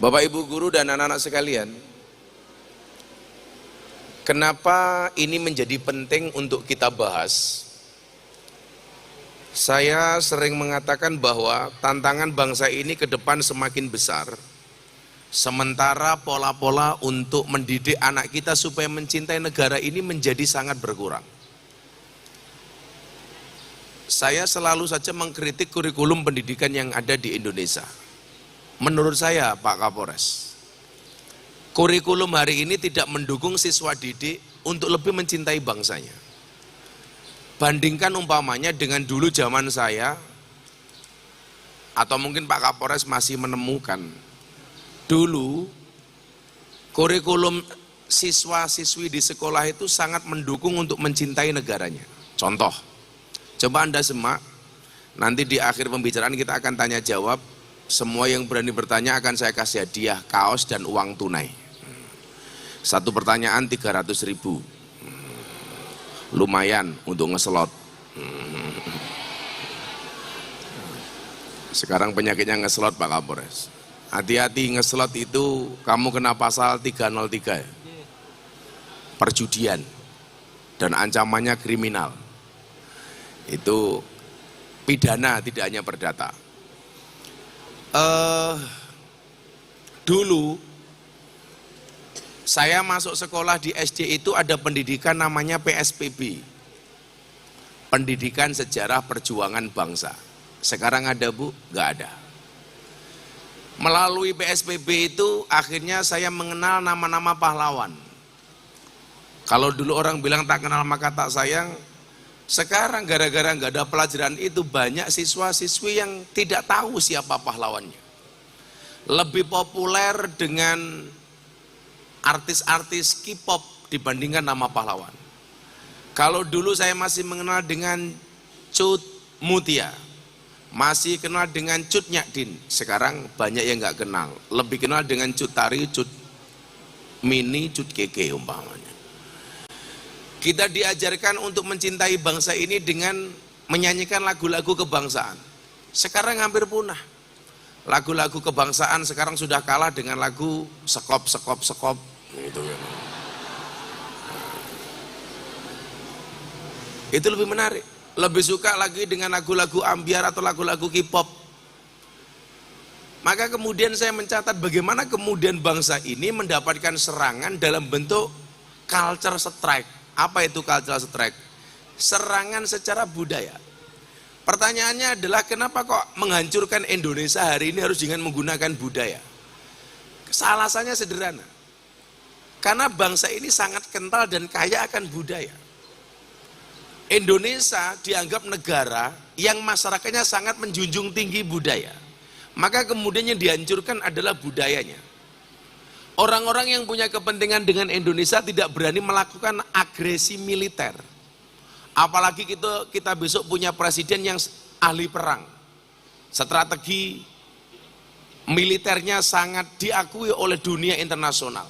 Bapak Ibu guru dan anak-anak sekalian, kenapa ini menjadi penting untuk kita bahas? Saya sering mengatakan bahwa tantangan bangsa ini ke depan semakin besar, sementara pola-pola untuk mendidik anak kita supaya mencintai negara ini menjadi sangat berkurang. Saya selalu saja mengkritik kurikulum pendidikan yang ada di Indonesia. Menurut saya, Pak Kapolres, kurikulum hari ini tidak mendukung siswa didik untuk lebih mencintai bangsanya. Bandingkan umpamanya dengan dulu zaman saya, atau mungkin Pak Kapolres masih menemukan, dulu kurikulum siswa-siswi di sekolah itu sangat mendukung untuk mencintai negaranya. Contoh, coba Anda simak, nanti di akhir pembicaraan kita akan tanya jawab. Semua yang berani bertanya akan saya kasih hadiah kaos dan uang tunai. Satu pertanyaan 300.000. Lumayan untuk ngeslot. Sekarang penyakitnya ngeslot Pak Kapolres. Hati-hati, ngeslot itu kamu kena pasal 303 ya. Perjudian dan ancamannya kriminal. Itu pidana, tidak hanya perdata. Dulu saya masuk sekolah di SD itu ada pendidikan namanya PSPB, Pendidikan Sejarah Perjuangan Bangsa. Sekarang ada Bu? Nggak ada. Melalui PSPB itu akhirnya saya mengenal nama-nama pahlawan. Kalau dulu orang bilang tak kenal maka tak sayang, sekarang gara-gara nggak ada pelajaran itu banyak siswa-siswi yang tidak tahu siapa pahlawannya. Lebih populer dengan artis-artis K-pop dibandingkan nama pahlawan. Kalau dulu saya masih mengenal dengan Cut Mutia, masih kenal dengan Cut Nyadin, sekarang banyak yang nggak kenal. Lebih kenal dengan Cut Tari, Cut Mini, Cut Keke umpamanya. Kita diajarkan untuk mencintai bangsa ini dengan menyanyikan lagu-lagu kebangsaan. Sekarang hampir punah. Lagu-lagu kebangsaan sekarang sudah kalah dengan lagu sekop. Gitu. Itu lebih menarik. Lebih suka lagi dengan lagu-lagu ambyar atau lagu-lagu K-pop. Maka kemudian saya mencatat bagaimana kemudian bangsa ini mendapatkan serangan dalam bentuk culture strike. Apa itu cultural strike? Serangan secara budaya. Pertanyaannya adalah kenapa kok menghancurkan Indonesia hari ini harus dengan menggunakan budaya? Alasannya sederhana. Karena bangsa ini sangat kental dan kaya akan budaya. Indonesia dianggap negara yang masyarakatnya sangat menjunjung tinggi budaya. Maka kemudian yang dihancurkan adalah budayanya. Orang-orang yang punya kepentingan dengan Indonesia tidak berani melakukan agresi militer. Apalagi kita besok punya presiden yang ahli perang. Strategi militernya sangat diakui oleh dunia internasional.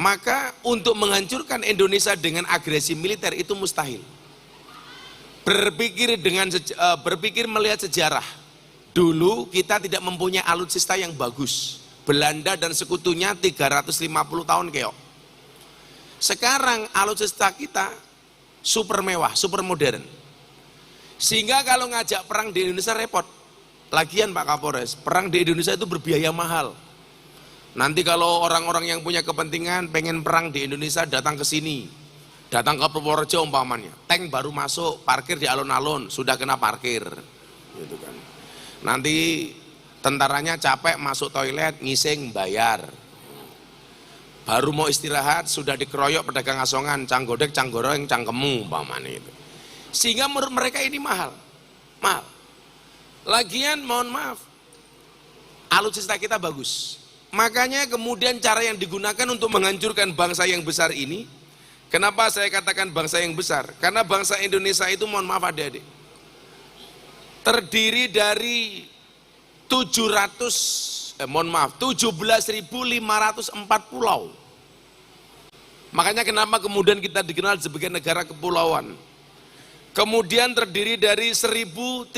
Maka untuk menghancurkan Indonesia dengan agresi militer itu mustahil. Berpikir melihat sejarah. Dulu kita tidak mempunyai alutsista yang bagus. Belanda dan sekutunya 350 tahun keok. Sekarang alutsista kita super mewah, super modern. Sehingga kalau ngajak perang di Indonesia repot. Lagian Pak Kapolres, perang di Indonesia itu berbiaya mahal. Nanti kalau orang-orang yang punya kepentingan pengen perang di Indonesia datang ke sini, datang ke Purworejo umpamanya, tank baru masuk, parkir di alun-alun, sudah kena parkir. Gitu kan. Nanti tentaranya capek masuk toilet, ngising, bayar. Baru mau istirahat, sudah dikeroyok pedagang asongan, canggodek, canggoreng, cangkemu, umpamanya itu. Sehingga menurut mereka ini mahal. Mahal. Lagian mohon maaf, alutsista kita bagus. Makanya kemudian cara yang digunakan untuk menghancurkan bangsa yang besar ini, kenapa saya katakan bangsa yang besar? Karena bangsa Indonesia itu mohon maaf adik-adik, terdiri dari 17.504 pulau. Makanya kenapa kemudian kita dikenal sebagai negara kepulauan. Kemudian terdiri dari 1.340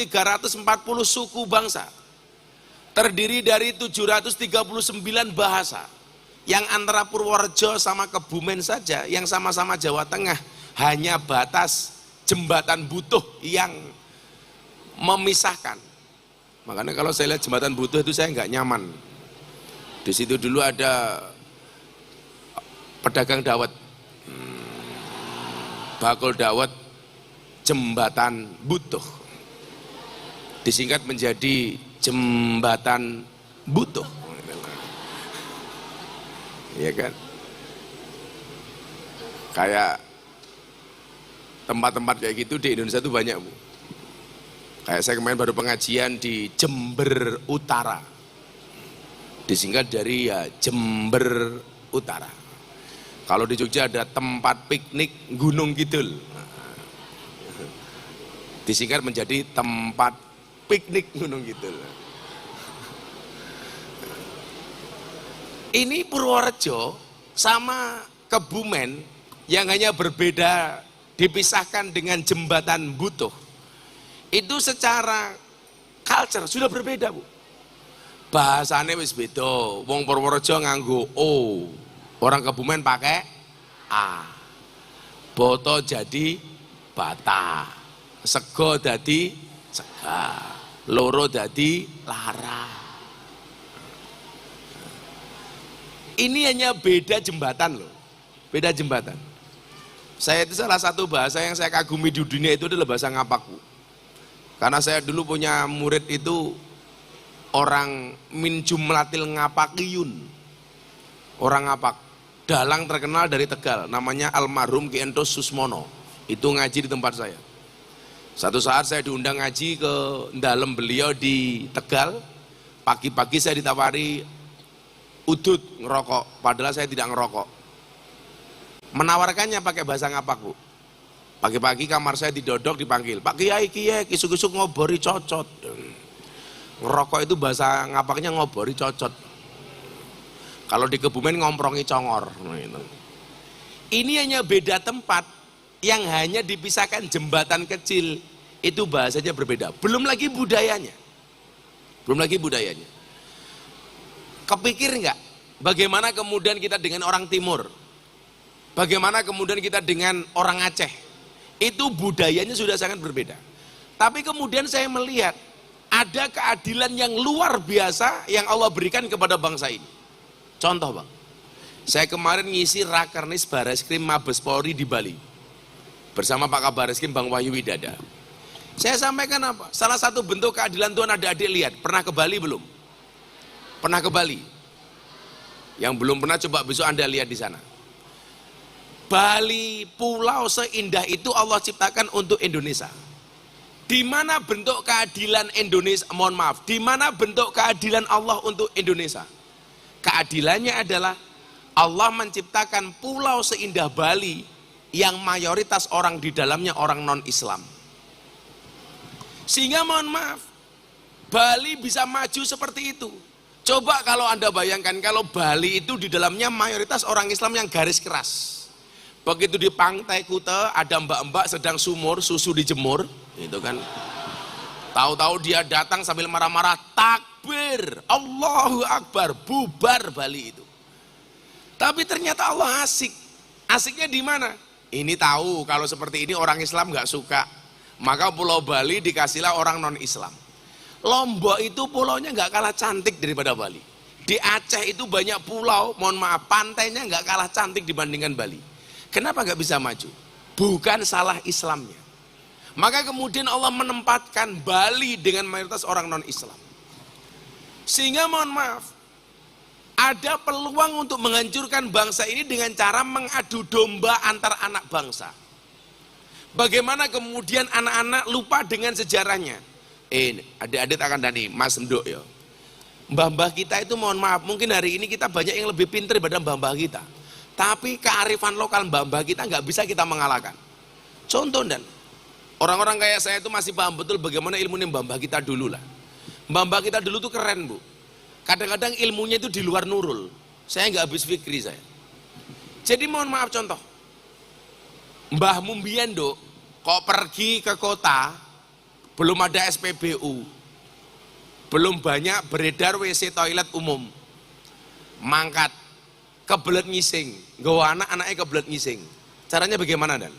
suku bangsa. terdiri dari 739 bahasa, yang antara Purworejo sama Kebumen saja, yang sama-sama Jawa Tengah, hanya batas jembatan Butuh yang memisahkan. Makanya kalau saya lihat jembatan Butuh itu saya nggak nyaman. Di situ dulu ada pedagang dawet, bakul dawet jembatan Butuh, disingkat menjadi jembatan Butuh, ya kan? Kayak tempat-tempat kayak gitu di Indonesia itu banyak, Bu. Kayak saya kemarin baru pengajian di Jember Utara, disingkat dari ya Jember Utara. Kalau di Jogja ada tempat piknik Gunung Kidul, disingkat menjadi tempat piknik Gunung Kidul. Ini Purworejo sama Kebumen yang hanya berbeda dipisahkan dengan jembatan Butuh. Itu secara culture sudah berbeda, Bu. Bahasanya wis beda. Wong Purworejo nganggo O, orang Kebumen pakai A. Boto jadi bata, sego dadi sega, loro dadi lara. Ini hanya beda jembatan loh, beda jembatan. Saya itu salah satu bahasa yang saya kagumi di dunia itu adalah bahasa Ngapak, Bu. Karena saya dulu punya murid itu orang min jumlatil ngapakiyun, orang Ngapak, dalang terkenal dari Tegal, namanya almarhum Ki Entos Susmono. Itu ngaji di tempat saya. Satu saat saya diundang ngaji ke dalam beliau di Tegal. Pagi-pagi saya ditawari udut ngerokok, padahal saya tidak ngerokok. Menawarkannya pakai bahasa Ngapak, Bu. Pagi-pagi kamar saya didodok, dipanggil, Pak Kiai, kisuk-kisuk ngobori cocot. Ngerokok itu bahasa Ngapaknya ngobori cocot. Kalau di Kebumen ngomprongi congor. Ini hanya beda tempat yang hanya dipisahkan jembatan kecil, itu bahasanya berbeda. Belum lagi budayanya. Belum lagi budayanya. Kepikir nggak bagaimana kemudian kita dengan orang Timur, bagaimana kemudian kita dengan orang Aceh, itu budayanya sudah sangat berbeda. Tapi kemudian saya melihat ada keadilan yang luar biasa yang Allah berikan kepada bangsa ini. Contoh, Bang, saya kemarin ngisi Rakernis Bareskrim Mabes Polri di Bali bersama Pak Kabar Eskrim Bang Wahyu Widada. Saya sampaikan apa? Salah satu bentuk keadilan Tuhan, ada adik lihat, pernah ke Bali belum? Pernah ke Bali? Yang belum pernah coba besok Anda lihat di sana. Bali, pulau seindah itu Allah ciptakan untuk Indonesia. Di mana bentuk keadilan Indonesia? Mohon maaf, di mana bentuk keadilan Allah untuk Indonesia? Keadilannya adalah Allah menciptakan pulau seindah Bali yang mayoritas orang di dalamnya orang non-Islam. Sehingga mohon maaf, Bali bisa maju seperti itu. Coba kalau Anda bayangkan kalau Bali itu di dalamnya mayoritas orang Islam yang garis keras. Begitu di Pantai Kuta ada mbak-mbak sedang sumur, susu dijemur, itu kan. Tahu-tahu dia datang sambil marah-marah, takbir, Allahu Akbar, bubar Bali itu. Tapi ternyata Allah asik. Asiknya di mana? Ini tahu kalau seperti ini orang Islam nggak suka. Maka Pulau Bali dikasihlah orang non-Islam. Lombok itu pulaunya nggak kalah cantik daripada Bali. Di Aceh itu banyak pulau, mohon maaf, pantainya nggak kalah cantik dibandingkan Bali. Kenapa nggak bisa maju? Bukan salah Islamnya. Maka kemudian Allah menempatkan Bali dengan mayoritas orang non-Islam. Sehingga mohon maaf, ada peluang untuk menghancurkan bangsa ini dengan cara mengadu domba antar anak bangsa. Bagaimana kemudian anak-anak lupa dengan sejarahnya? Adik-adik akan tadi, Mas Nduk ya. Mbah-mbah kita itu mohon maaf, mungkin hari ini kita banyak yang lebih pintar daripada mbah-mbah kita. Tapi kearifan lokal mbah-mbah kita nggak bisa kita mengalahkan. Contoh dan orang-orang kayak saya itu masih paham betul bagaimana ilmunya mbah-mbah kita dulu lah. Mbah-mbah kita dulu tuh keren, Bu. Kadang-kadang ilmunya itu di luar nurul. Saya nggak habis fikri saya. Jadi mohon maaf contoh. Mbah Mumbian kok pergi ke kota, belum ada SPBU. belum banyak beredar WC toilet umum. Mangkat, kebelet ngising, nggawa anaknya kebelet ngising. Caranya bagaimana Dan?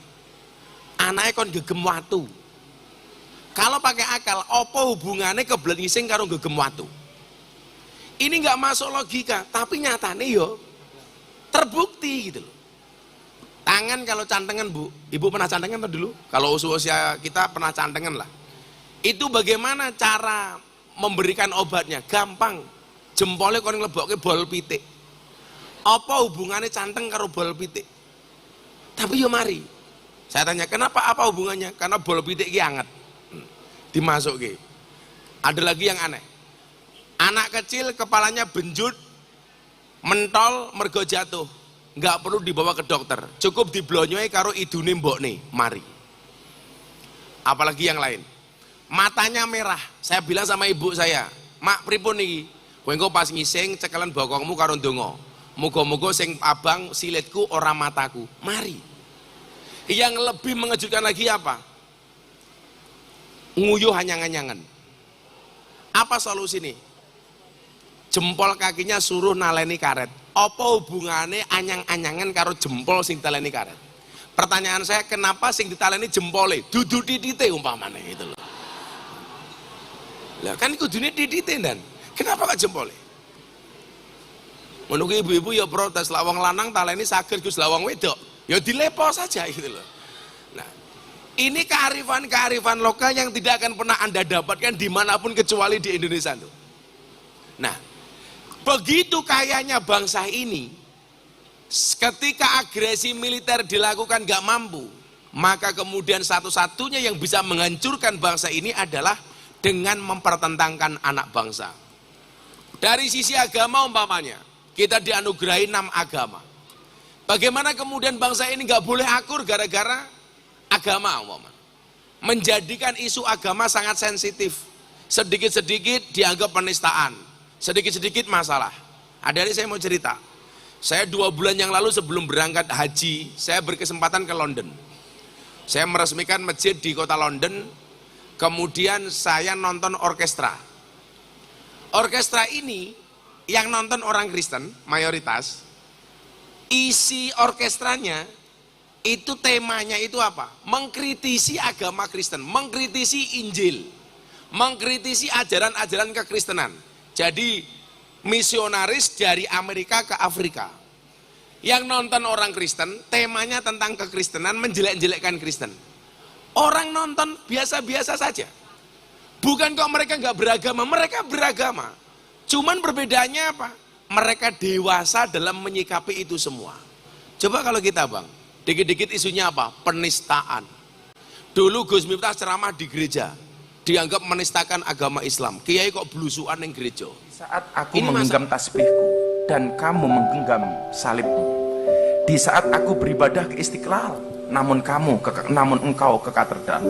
Anaknya kon gegem watu. Kalau pakai akal, apa hubungannya kebelet ngising karo gegem watu? Ini nggak masuk logika, tapi nyatanya yo terbukti gitu loh. Tangan kalau cantengan Bu, Ibu pernah cantengan atau dulu? Kalau usia kita pernah cantengan lah. Itu bagaimana cara memberikan obatnya? Gampang. Jempolnya kon nglebokke bol pitik. Apa hubungannya canteng karo bol pitik? Tapi yo mari. Saya tanya, kenapa, apa hubungannya? Karena bol pitik iki anget. Dimasukke. Ada lagi yang aneh. Anak kecil kepalanya benjut, mentol, mergo jatuh. Nggak perlu dibawa ke dokter, cukup diblonyoi karo idune mbokne, mari. Apalagi yang lain, matanya merah. Saya bilang sama ibu saya, mak pripun niki? Kowe engko pas ngising cekelan bokongmu karo ndonga. Muga-muga sing abang silitku ora mataku. Mari. Yang lebih mengejutkan lagi apa? Nguyuh anyang-anyangan. Apa solusi nih? Jempol kakinya suruh naleni karet. Apa hubungannya anyang-anyangan karo jempol sing taleni karet? Pertanyaan saya, kenapa sing ditaleni jempole? Dudu titite umpamane gitu loh. Lah kan kudune titite Dan. Kenapa gak jempole? Menunggu ibu-ibu ya protes, lawang lanang taleni saged Gus lawang wedok. Ya dilepo saja gitu loh. Nah, ini kearifan-kearifan lokal yang tidak akan pernah Anda dapatkan dimanapun kecuali di Indonesia tuh. Nah, begitu kayanya bangsa ini, ketika agresi militer dilakukan gak mampu, maka kemudian satu-satunya yang bisa menghancurkan bangsa ini adalah dengan mempertentangkan anak bangsa. Dari sisi agama umpamanya, kita dianugerahi 6 agama. Bagaimana kemudian bangsa ini gak boleh akur gara-gara agama umpamanya. Menjadikan isu agama sangat sensitif. Sedikit-sedikit dianggap penistaan. Sedikit-sedikit masalah. Ada hari saya mau cerita. Saya 2 bulan yang lalu sebelum berangkat haji, saya berkesempatan ke London. Saya meresmikan masjid di kota London. Kemudian saya nonton orkestra. Orkestra ini yang nonton orang Kristen, mayoritas. Isi orkestranya itu temanya itu apa? Mengkritisi agama Kristen, mengkritisi Injil, mengkritisi ajaran-ajaran kekristenan. Jadi misionaris dari Amerika ke Afrika. Yang nonton orang Kristen, temanya tentang kekristenan, menjelek-jelekkan Kristen. Orang nonton biasa-biasa saja. Bukan kok mereka nggak beragama, mereka beragama. Cuman perbedaannya apa? Mereka dewasa dalam menyikapi itu semua. Coba kalau kita Bang, dikit-dikit isunya apa? Penistaan. Dulu Gus Miftah ceramah di gereja, dianggap menistakan agama Islam. Kiai kok belusuan yang gereja. Saat aku menggenggam tasbihku dan kamu menggenggam salibmu. Di saat aku beribadah ke Istiqlal, namun engkau ke katedral.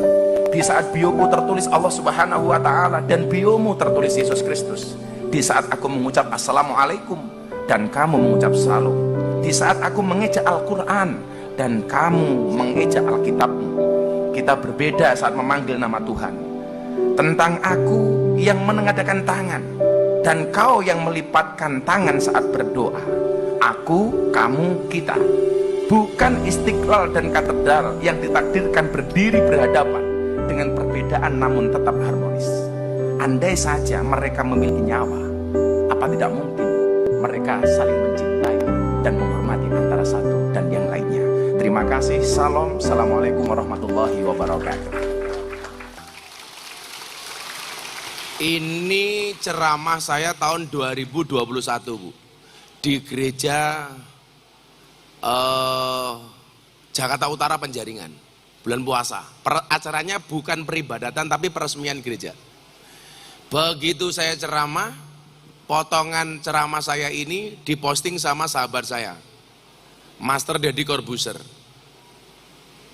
Di saat bioku tertulis Allah Subhanahu wa taala dan biomu tertulis Yesus Kristus. Di saat aku mengucap Assalamualaikum dan kamu mengucap Salam. Di saat aku mengejak Al-Quran dan kamu mengejak Alkitabmu. Kita berbeda saat memanggil nama Tuhan. Tentang aku yang menengadakan tangan dan kau yang melipatkan tangan saat berdoa. Aku, kamu, kita. Bukan Istiqlal dan katedral yang ditakdirkan berdiri berhadapan dengan perbedaan namun tetap harmonis. Andai saja mereka memiliki nyawa, apa tidak mungkin mereka saling mencintai dan menghormati antara satu dan yang lainnya. Terima kasih. Salam. Assalamualaikum warahmatullahi wabarakatuh. Ini ceramah saya tahun 2021 Bu, di gereja Jakarta Utara Penjaringan, bulan puasa. Acaranya bukan peribadatan tapi peresmian gereja. Begitu saya ceramah, potongan ceramah saya ini diposting sama sahabat saya, Master Deddy Corbuzier.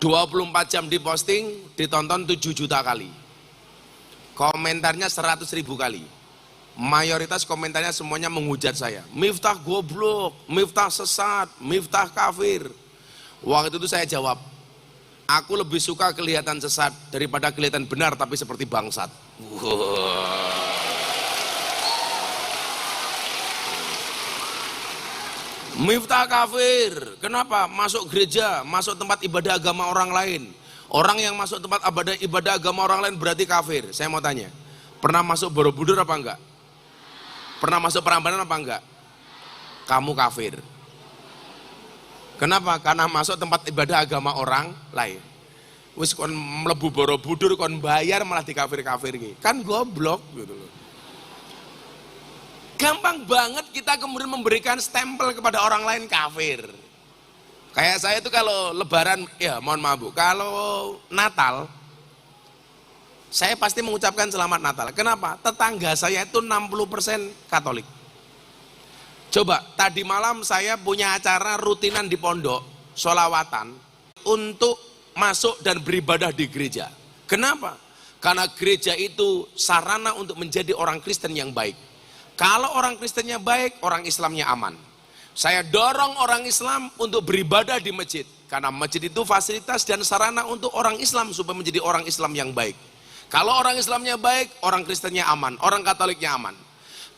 24 jam diposting, ditonton 7 juta kali. Komentarnya 100.000 kali. Mayoritas komentarnya semuanya menghujat saya. Miftah goblok, Miftah sesat, Miftah kafir. Waktu itu saya jawab, aku lebih suka kelihatan sesat daripada kelihatan benar tapi seperti bangsat. Miftah kafir. Kenapa? Masuk gereja, masuk tempat ibadah agama orang lain. Orang yang masuk tempat ibadah agama orang lain berarti kafir. Saya mau tanya, pernah masuk Borobudur apa enggak? Pernah masuk Prambanan apa enggak? Kamu kafir. Kenapa? Karena masuk tempat ibadah agama orang lain. Wis kon mlebu Borobudur kon bayar malah dikafir-kafir iki. Kan goblok gitu loh. Gampang banget kita kemudian memberikan stempel kepada orang lain kafir. Kayak saya itu kalau lebaran, ya mohon maaf Bu, kalau Natal saya pasti mengucapkan selamat Natal. Kenapa? Tetangga saya itu 60% Katolik. Coba, tadi malam saya punya acara rutinan di pondok, sholawatan, untuk masuk dan beribadah di gereja. Kenapa? Karena gereja itu sarana untuk menjadi orang Kristen yang baik. Kalau orang Kristennya baik, orang Islamnya aman. Saya dorong orang Islam untuk beribadah di masjid. Karena masjid itu fasilitas dan sarana untuk orang Islam supaya menjadi orang Islam yang baik. Kalau orang Islamnya baik, orang Kristennya aman, orang Katoliknya aman.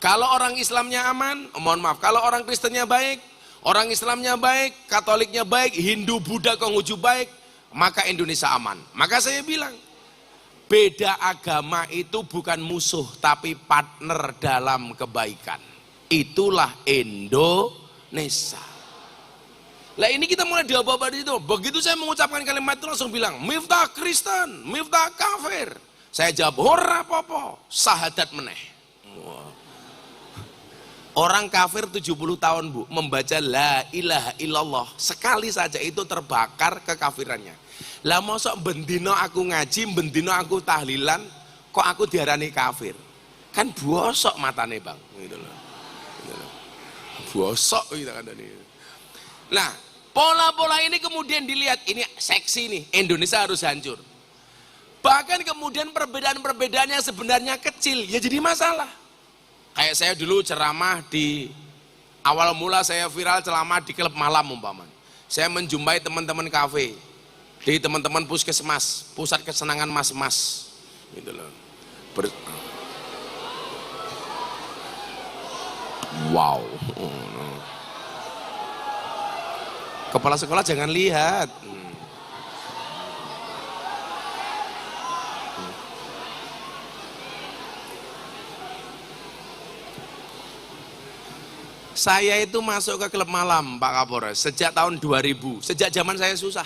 Kalau orang Islamnya aman, mohon maaf, kalau orang Kristennya baik, orang Islamnya baik, Katoliknya baik, Hindu, Buddha, Konghucu baik, maka Indonesia aman. Maka saya bilang, beda agama itu bukan musuh, tapi partner dalam kebaikan. Itulah Indonesia. Lah ini kita mulai diobah-obah di situ. Begitu saya mengucapkan kalimat itu langsung bilang, Miftah Kristen, Miftah kafir. Saya jawab, ora popo, sahadat meneh. Orang kafir 70 tahun Bu, membaca la ilaha illallah, sekali saja itu terbakar kekafirannya. Lah mosok bendino aku ngaji, bendino aku tahlilan, kok aku diarani kafir? Kan bosok matane Bang, gitu loh. Gitu loh. Bosok gitu kan tadi. Nah, pola-pola ini kemudian dilihat, ini seksi nih, Indonesia harus hancur. Bahkan kemudian perbedaan-perbedaan yang sebenarnya kecil, ya jadi masalah. Kayak saya dulu ceramah di awal mula saya viral ceramah di klub malam umpamanya. Saya menjumpai teman-teman kafe, di teman-teman puskesmas, pusat kesenangan mas-mas, gitu loh. Wow. Kepala sekolah jangan lihat. Saya itu masuk ke klub malam Pak Kapolres sejak tahun 2000, sejak zaman saya susah.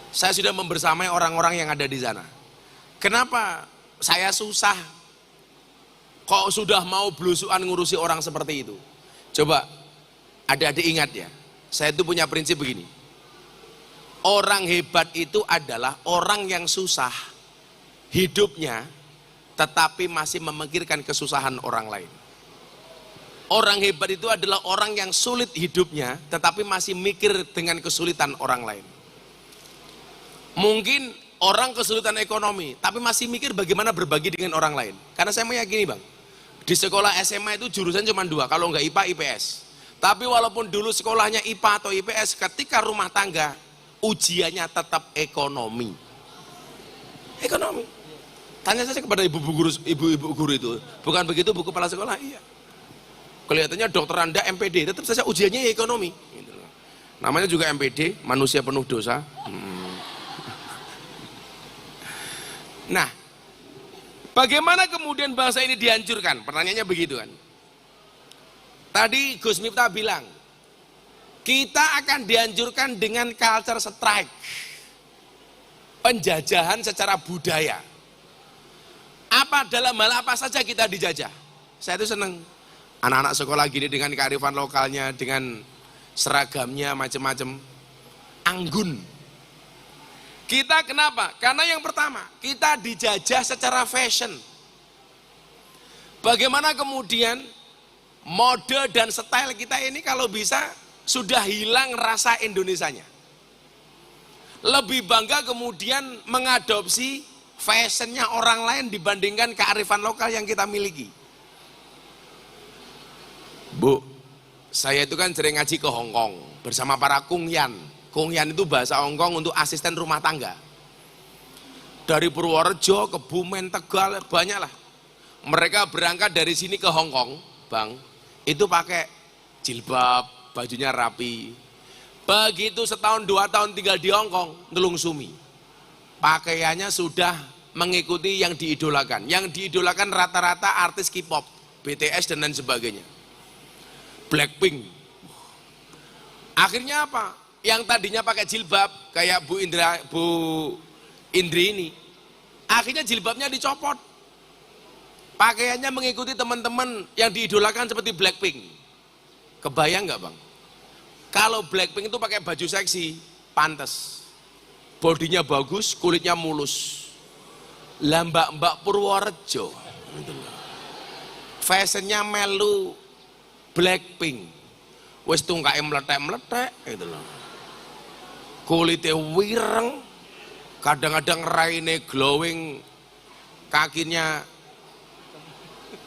Saya sudah membersamai orang-orang yang ada di sana. Kenapa saya susah? Kok sudah mau belusuan ngurusi orang seperti itu? Coba adik-adik ingat ya, saya itu punya prinsip begini. Orang hebat itu adalah orang yang susah hidupnya, tetapi masih memikirkan kesusahan orang lain. Orang hebat itu adalah orang yang sulit hidupnya, tetapi masih mikir dengan kesulitan orang lain. Mungkin orang kesulitan ekonomi, tapi masih mikir bagaimana berbagi dengan orang lain. Karena saya meyakini Bang, di sekolah SMA itu jurusan cuma 2, kalau enggak IPA, IPS. Tapi walaupun dulu sekolahnya IPA atau IPS, ketika rumah tangga, ujiannya tetap ekonomi. Ekonomi. Tanya saja kepada ibu-ibu guru itu, bukan begitu Bu kepala sekolah? Iya. Kelihatannya dokter Anda MPD, tetap saja ujiannya ekonomi. Namanya juga MPD, manusia penuh dosa. Nah, bagaimana kemudian bangsa ini dihancurkan? Pertanyaannya begitu kan. Tadi Gus Miftah bilang, kita akan dihancurkan dengan culture strike. Penjajahan secara budaya. Dalam hal apa saja kita dijajah? Saya itu senang. Anak-anak sekolah gini dengan kearifan lokalnya, dengan seragamnya macam-macam, anggun. Kita kenapa? Karena yang pertama, kita dijajah secara fashion. Bagaimana kemudian mode dan style kita ini kalau bisa sudah hilang rasa Indonesianya. Lebih bangga kemudian mengadopsi fashionnya orang lain dibandingkan kearifan lokal yang kita miliki. Bu, saya itu kan sering ngaji ke Hongkong bersama para kungyan. Kungyan itu bahasa Hongkong untuk asisten rumah tangga. Dari Purworejo ke Bumen, Tegal, banyak lah. Mereka berangkat dari sini ke Hongkong, Bang, itu pakai jilbab, bajunya rapi. Begitu setahun 2 tahun tinggal di Hongkong, nelungsumi. Pakaiannya sudah mengikuti yang diidolakan. Yang diidolakan rata-rata artis K-pop, BTS dan lain sebagainya. Blackpink. Akhirnya apa? Yang tadinya pakai jilbab kayak Bu Indri ini, akhirnya jilbabnya dicopot. Pakaiannya mengikuti teman-teman yang diidolakan seperti Blackpink. Kebayang nggak bang? Kalau Blackpink itu pakai baju seksi, pantas. Bodinya bagus, kulitnya mulus. Lah mbak Purworejo, fashionnya melu Blackpink. Wes tungkae meletek-meletek gitu loh. Kulitnya wireng, kadang-kadang raine glowing, kakinya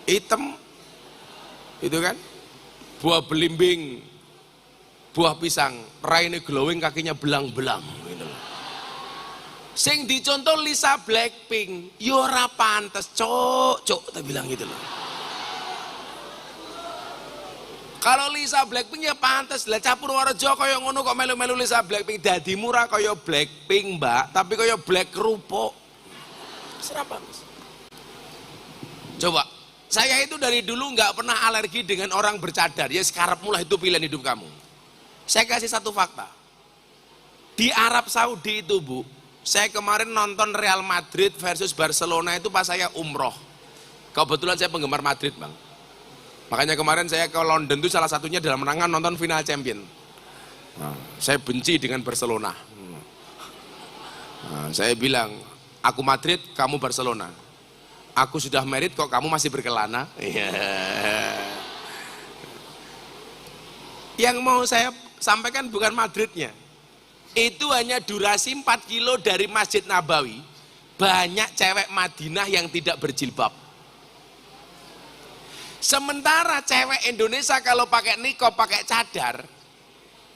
hitam, itu kan? Buah belimbing, buah pisang, raine glowing, kakinya belang-belang gitu loh. Sing dicontoh Lisa Blackpink, yo ora pantes, cok, tak bilang gitu loh. Kalau Lisa Blackpink ya pantes, lah Capur Warejo kaya ngono kok melu-melu Lisa Blackpink, dadi murah kaya Blackpink mbak, tapi kaya black kerupuk. Serapa mas? Coba, saya itu dari dulu nggak pernah alergi dengan orang bercadar, ya sekarang mulai itu pilihan hidup kamu. Saya kasih satu fakta, di Arab Saudi itu bu, saya kemarin nonton Real Madrid versus Barcelona itu pas saya umroh. Kebetulan saya penggemar Madrid bang. Makanya kemarin saya ke London itu salah satunya dalam rangka nonton final champion. Nah, saya benci dengan Barcelona. Nah, saya bilang, aku Madrid, kamu Barcelona. Aku sudah married kok kamu masih berkelana. Yang mau saya sampaikan bukan Madridnya. Itu hanya durasi 4 kilo dari Masjid Nabawi. Banyak cewek Madinah yang tidak berjilbab. Sementara cewek Indonesia kalau pakai nikob, pakai cadar,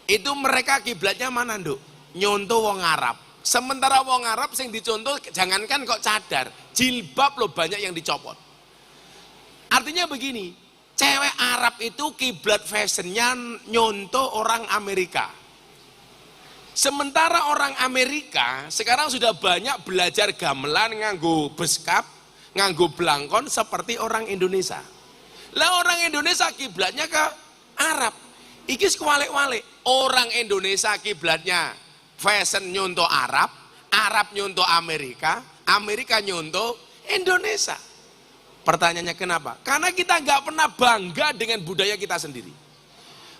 itu mereka kiblatnya mana nduk? Nyontoh wong Arab. Sementara wong Arab sing dicontoh jangankan kok cadar, jilbab loh banyak yang dicopot. Artinya begini, cewek Arab itu kiblat fashionnya nyontoh orang Amerika. Sementara orang Amerika sekarang sudah banyak belajar gamelan nganggo beskap, nganggo blangkon seperti orang Indonesia. Lah orang Indonesia kiblatnya ke Arab. Iki sekualik-walik. Orang Indonesia kiblatnya fashion nyontoh Arab, Arab nyontoh Amerika, Amerika nyontoh Indonesia. Pertanyaannya kenapa? Karena kita nggak pernah bangga dengan budaya kita sendiri.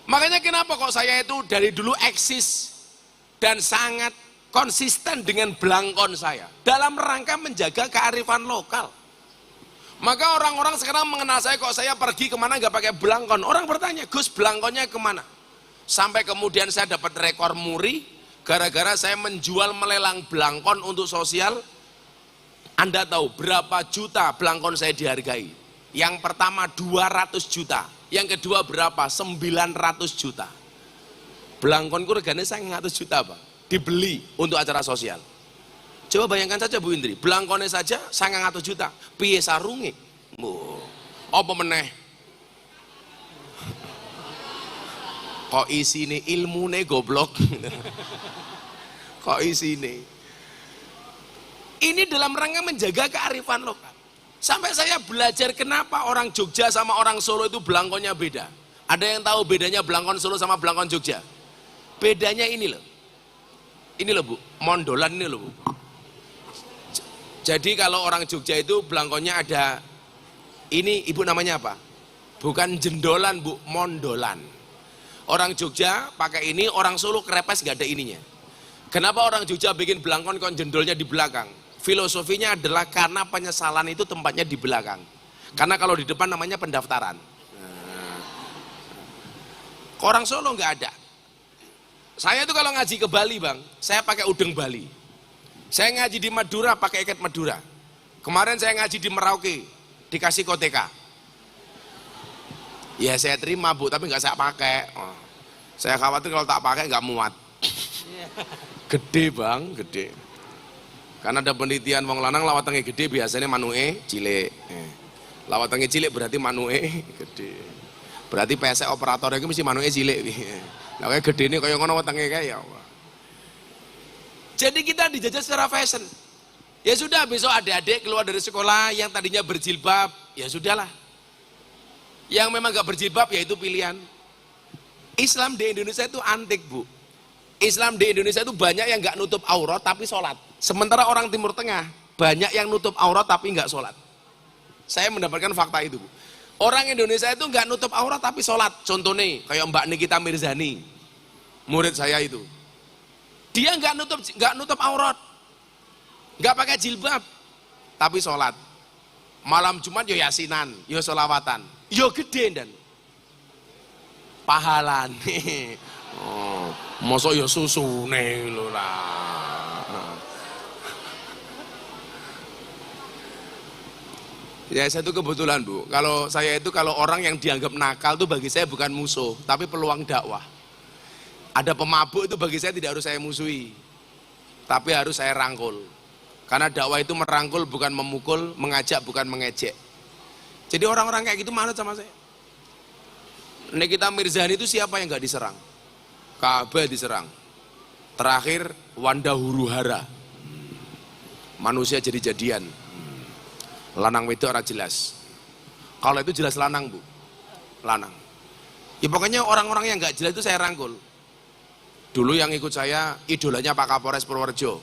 Makanya kenapa kok saya itu dari dulu eksis dan sangat konsisten dengan blangkon saya dalam rangka menjaga kearifan lokal. Maka orang-orang sekarang mengenal saya kok saya pergi kemana nggak pakai blangkon. Orang bertanya, Gus blangkonnya kemana? Sampai kemudian saya dapat rekor muri gara-gara saya menjual melelang blangkon untuk sosial. Anda tahu berapa juta blangkon saya dihargai? Yang pertama 200 juta, yang kedua berapa? 900 juta. Blangkonku regane 100 juta Pak, dibeli untuk acara sosial. Coba bayangkan saja Bu Indri, blangkone saja 100 juta, piye sarunge? Apa meneh? Kok isine ilmune goblok? Kok isine? Ini dalam rangka menjaga kearifan lokal. Sampai saya belajar kenapa orang Jogja sama orang Solo itu blangkonnya beda. Ada yang tahu bedanya blangkon Solo sama blangkon Jogja? Bedanya ini loh. Ini loh Bu, mondolan ini loh Bu. Jadi kalau orang Jogja itu blangkonnya ada, ini ibu namanya apa? Bukan jendolan Bu, mondolan. Orang Jogja pakai ini, orang Solo krepes gak ada ininya. Kenapa orang Jogja bikin belangkon kok jendolnya di belakang? Filosofinya adalah karena penyesalan itu tempatnya di belakang. Karena kalau di depan namanya pendaftaran. Orang Solo nggak ada. Saya itu kalau ngaji ke Bali bang, saya pakai udeng Bali. Saya ngaji di Madura pakai ikat Madura. Kemarin saya ngaji di Merauke, dikasih koteka. Ya saya terima Bu, tapi nggak saya pakai. Oh, saya khawatir kalau tak pakai nggak muat. Gede bang, gede. Karena ada penelitian wong lanang lawatenge gede biasanya manuke cilik. Lawatenge cilik berarti manuke gede. Berarti pesek operatornya itu mesti manuke cilik. Lah kaya gedene kaya ngono wetenge kae ya Allah. Jadi kita dijajah secara fashion. Ya sudah, besok adik-adik keluar dari sekolah yang tadinya berjilbab, ya sudahlah. Yang memang gak berjilbab ya itu pilihan. Islam di Indonesia itu antik, Bu. Islam di Indonesia itu banyak yang gak nutup aurat tapi sholat. Sementara orang Timur Tengah banyak yang nutup aurat tapi gak sholat. Saya mendapatkan fakta itu, Bu. Orang Indonesia itu gak nutup aurat tapi sholat. Contohnya kayak Mbak Nikita Mirzani, murid saya itu. Dia nggak nutup aurat, nggak pakai jilbab, tapi sholat. Malam Jumat yo yasinan, yo sholawatan, yo gede dan pahalan. Oh, mosok yo susu nih lo lah. Ya saya itu kebetulan, Bu. Kalau saya itu kalau orang yang dianggap nakal tuh bagi saya bukan musuh, tapi peluang dakwah. Ada pemabuk itu bagi saya tidak harus saya musuhi, tapi harus saya rangkul. Karena dakwah itu merangkul bukan memukul, mengajak bukan mengejek. Jadi orang-orang kayak gitu manut sama saya. Nikita Mirzani itu siapa yang gak diserang? Ka'bah diserang. Terakhir Wanda Huruhara. Manusia jadi-jadian. Lanang wedok ora jelas. Kalau itu jelas lanang, Bu. Lanang. Ya pokoknya orang-orang yang gak jelas itu saya rangkul. Dulu yang ikut saya idolanya Pak Kapolres Purworejo,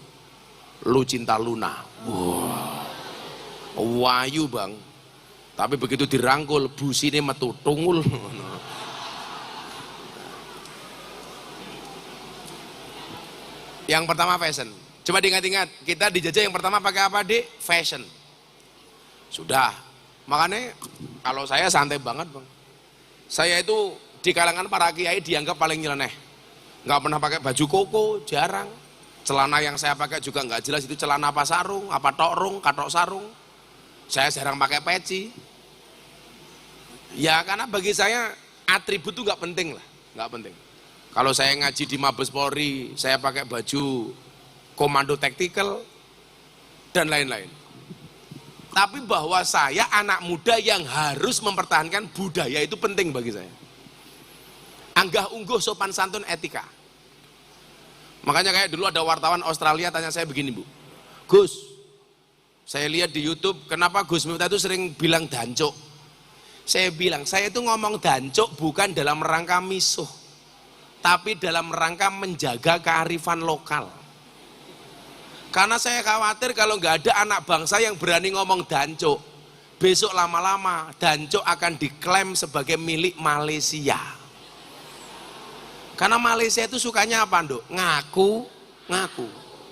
Lucinta Luna. Wah, wayu bang. Tapi begitu dirangkul, busine metu tungul. Yang pertama fashion. Coba diingat-ingat, kita dijajah yang pertama pakai apa, Dek? Fashion. Sudah. Makanya kalau saya santai banget, Bang. Saya itu di kalangan para kiai dianggap paling nyeleneh. Nggak pernah pakai baju koko, jarang. Celana yang saya pakai juga nggak jelas itu celana apa sarung, apa tokrung, katok sarung. Saya jarang pakai peci. Ya karena bagi saya atribut itu nggak penting lah, nggak penting. Kalau saya ngaji di Mabes Polri, saya pakai baju komando taktikal dan lain-lain. Tapi bahwa saya anak muda yang harus mempertahankan budaya itu penting bagi saya. Anggah ungguh sopan santun etika. Makanya kayak dulu ada wartawan Australia tanya saya begini, Bu. Gus, saya lihat di YouTube kenapa Gus Miftah itu sering bilang dancuk. Saya bilang, saya itu ngomong dancuk bukan dalam rangka misuh, tapi dalam rangka menjaga kearifan lokal. Karena saya khawatir kalau nggak ada anak bangsa yang berani ngomong dancuk, besok lama-lama dancuk akan diklaim sebagai milik Malaysia. Karena Malaysia itu sukanya apa, Nduk? Ngaku.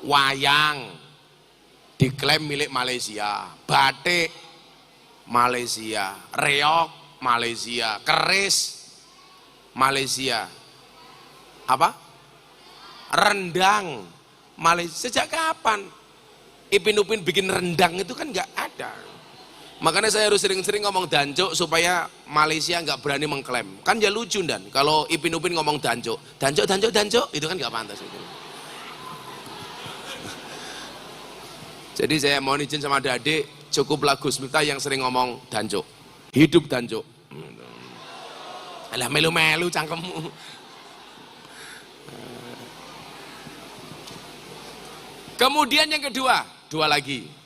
Wayang diklaim milik Malaysia, batik Malaysia, reok Malaysia, keris Malaysia. Apa? Rendang Malaysia. Sejak kapan Ipin Upin bikin rendang itu kan nggak ada. Makanya saya harus sering-sering ngomong dancuk supaya Malaysia nggak berani mengklaim. Kan ya lucu dan kalau Ipin Upin ngomong dancuk itu kan nggak pantas itu. Jadi saya mohon izin sama adik, cukuplah Gus Miftah yang sering ngomong dancuk. Hidup dancuk. Alah melu-melu cangkemmu. Kemudian yang kedua, dua lagi.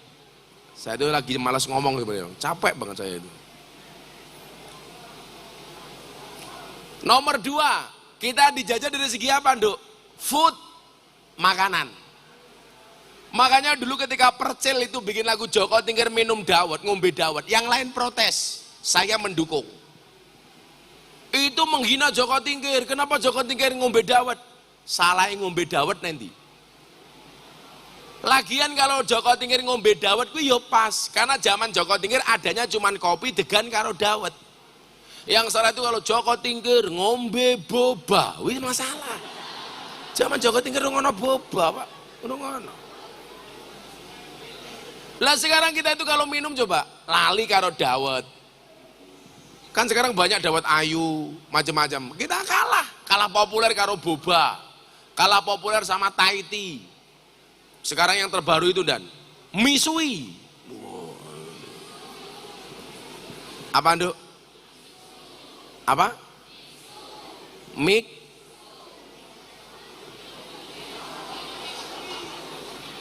Saya itu lagi malas ngomong sebenarnya, capek banget saya itu. Nomor dua, kita dijajah dari segi apa, Nduk? Food, makanan. Makanya dulu ketika Percil itu bikin lagu Joko Tingkir minum dawet, ngombe dawet, yang lain protes, saya mendukung. Itu menghina Joko Tingkir, kenapa Joko Tingkir ngombe dawet? Salah ngombe dawet nanti. Lagian kalau Joko Tingkir ngombe dawet ku yo pas, karena zaman Joko Tingkir adanya cuman kopi degan karo dawet. Yang salah itu kalau Joko Tingkir ngombe boba, wih masalah. Zaman Joko Tingkir ngono boba, Pak. Ngono. Lah sekarang kita itu kalau minum coba lali karo dawet. Kan sekarang banyak dawet ayu, macam-macam. Kita kalah populer karo boba. Kalah populer sama Thai tea. Sekarang yang terbaru itu dan misui. Apa, Nduk? Apa?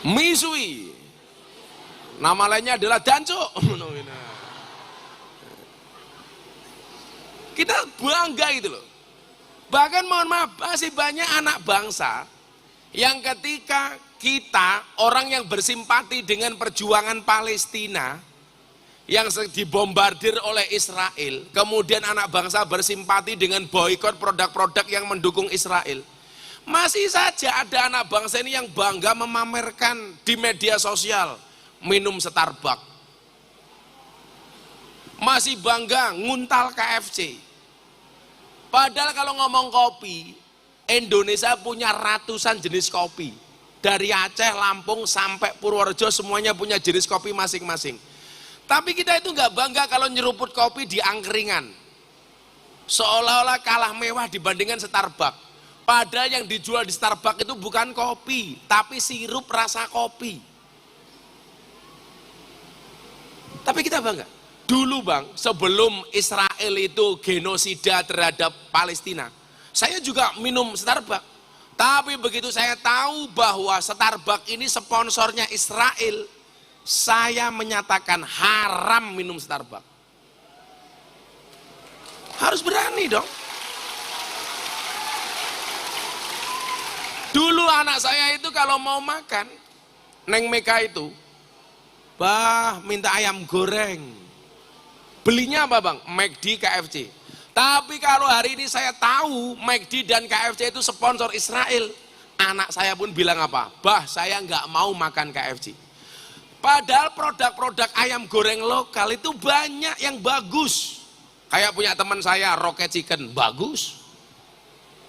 Misui. Nama lainnya adalah Dancuk. Kita bangga itu loh. Bahkan mohon maaf, masih banyak anak bangsa yang ketika kita orang yang bersimpati dengan perjuangan Palestina yang dibombardir oleh Israel, kemudian anak bangsa bersimpati dengan boikot produk-produk yang mendukung Israel. Masih saja ada anak bangsa ini yang bangga memamerkan di media sosial minum Starbucks. Masih bangga nguntal KFC. Padahal kalau ngomong kopi, Indonesia punya ratusan jenis kopi. Dari Aceh, Lampung, sampai Purworejo semuanya punya jenis kopi masing-masing. Tapi kita itu nggak bangga kalau nyeruput kopi di angkringan. Seolah-olah kalah mewah dibandingkan Starbucks. Padahal yang dijual di Starbucks itu bukan kopi, tapi sirup rasa kopi. Tapi kita bangga. Dulu bang, sebelum Israel itu genosida terhadap Palestina, saya juga minum Starbucks. Tapi begitu saya tahu bahwa Starbucks ini sponsornya Israel, saya menyatakan haram minum Starbucks. Harus berani dong. Dulu anak saya itu kalau mau makan, Neng Meka itu, bah minta ayam goreng. Belinya apa bang? McD, KFC. Tapi kalau hari ini saya tahu McD dan KFC itu sponsor Israel, anak saya pun bilang apa? Bah saya nggak mau makan KFC. Padahal produk-produk ayam goreng lokal itu banyak yang bagus. Kayak punya teman saya, Rocket Chicken, bagus.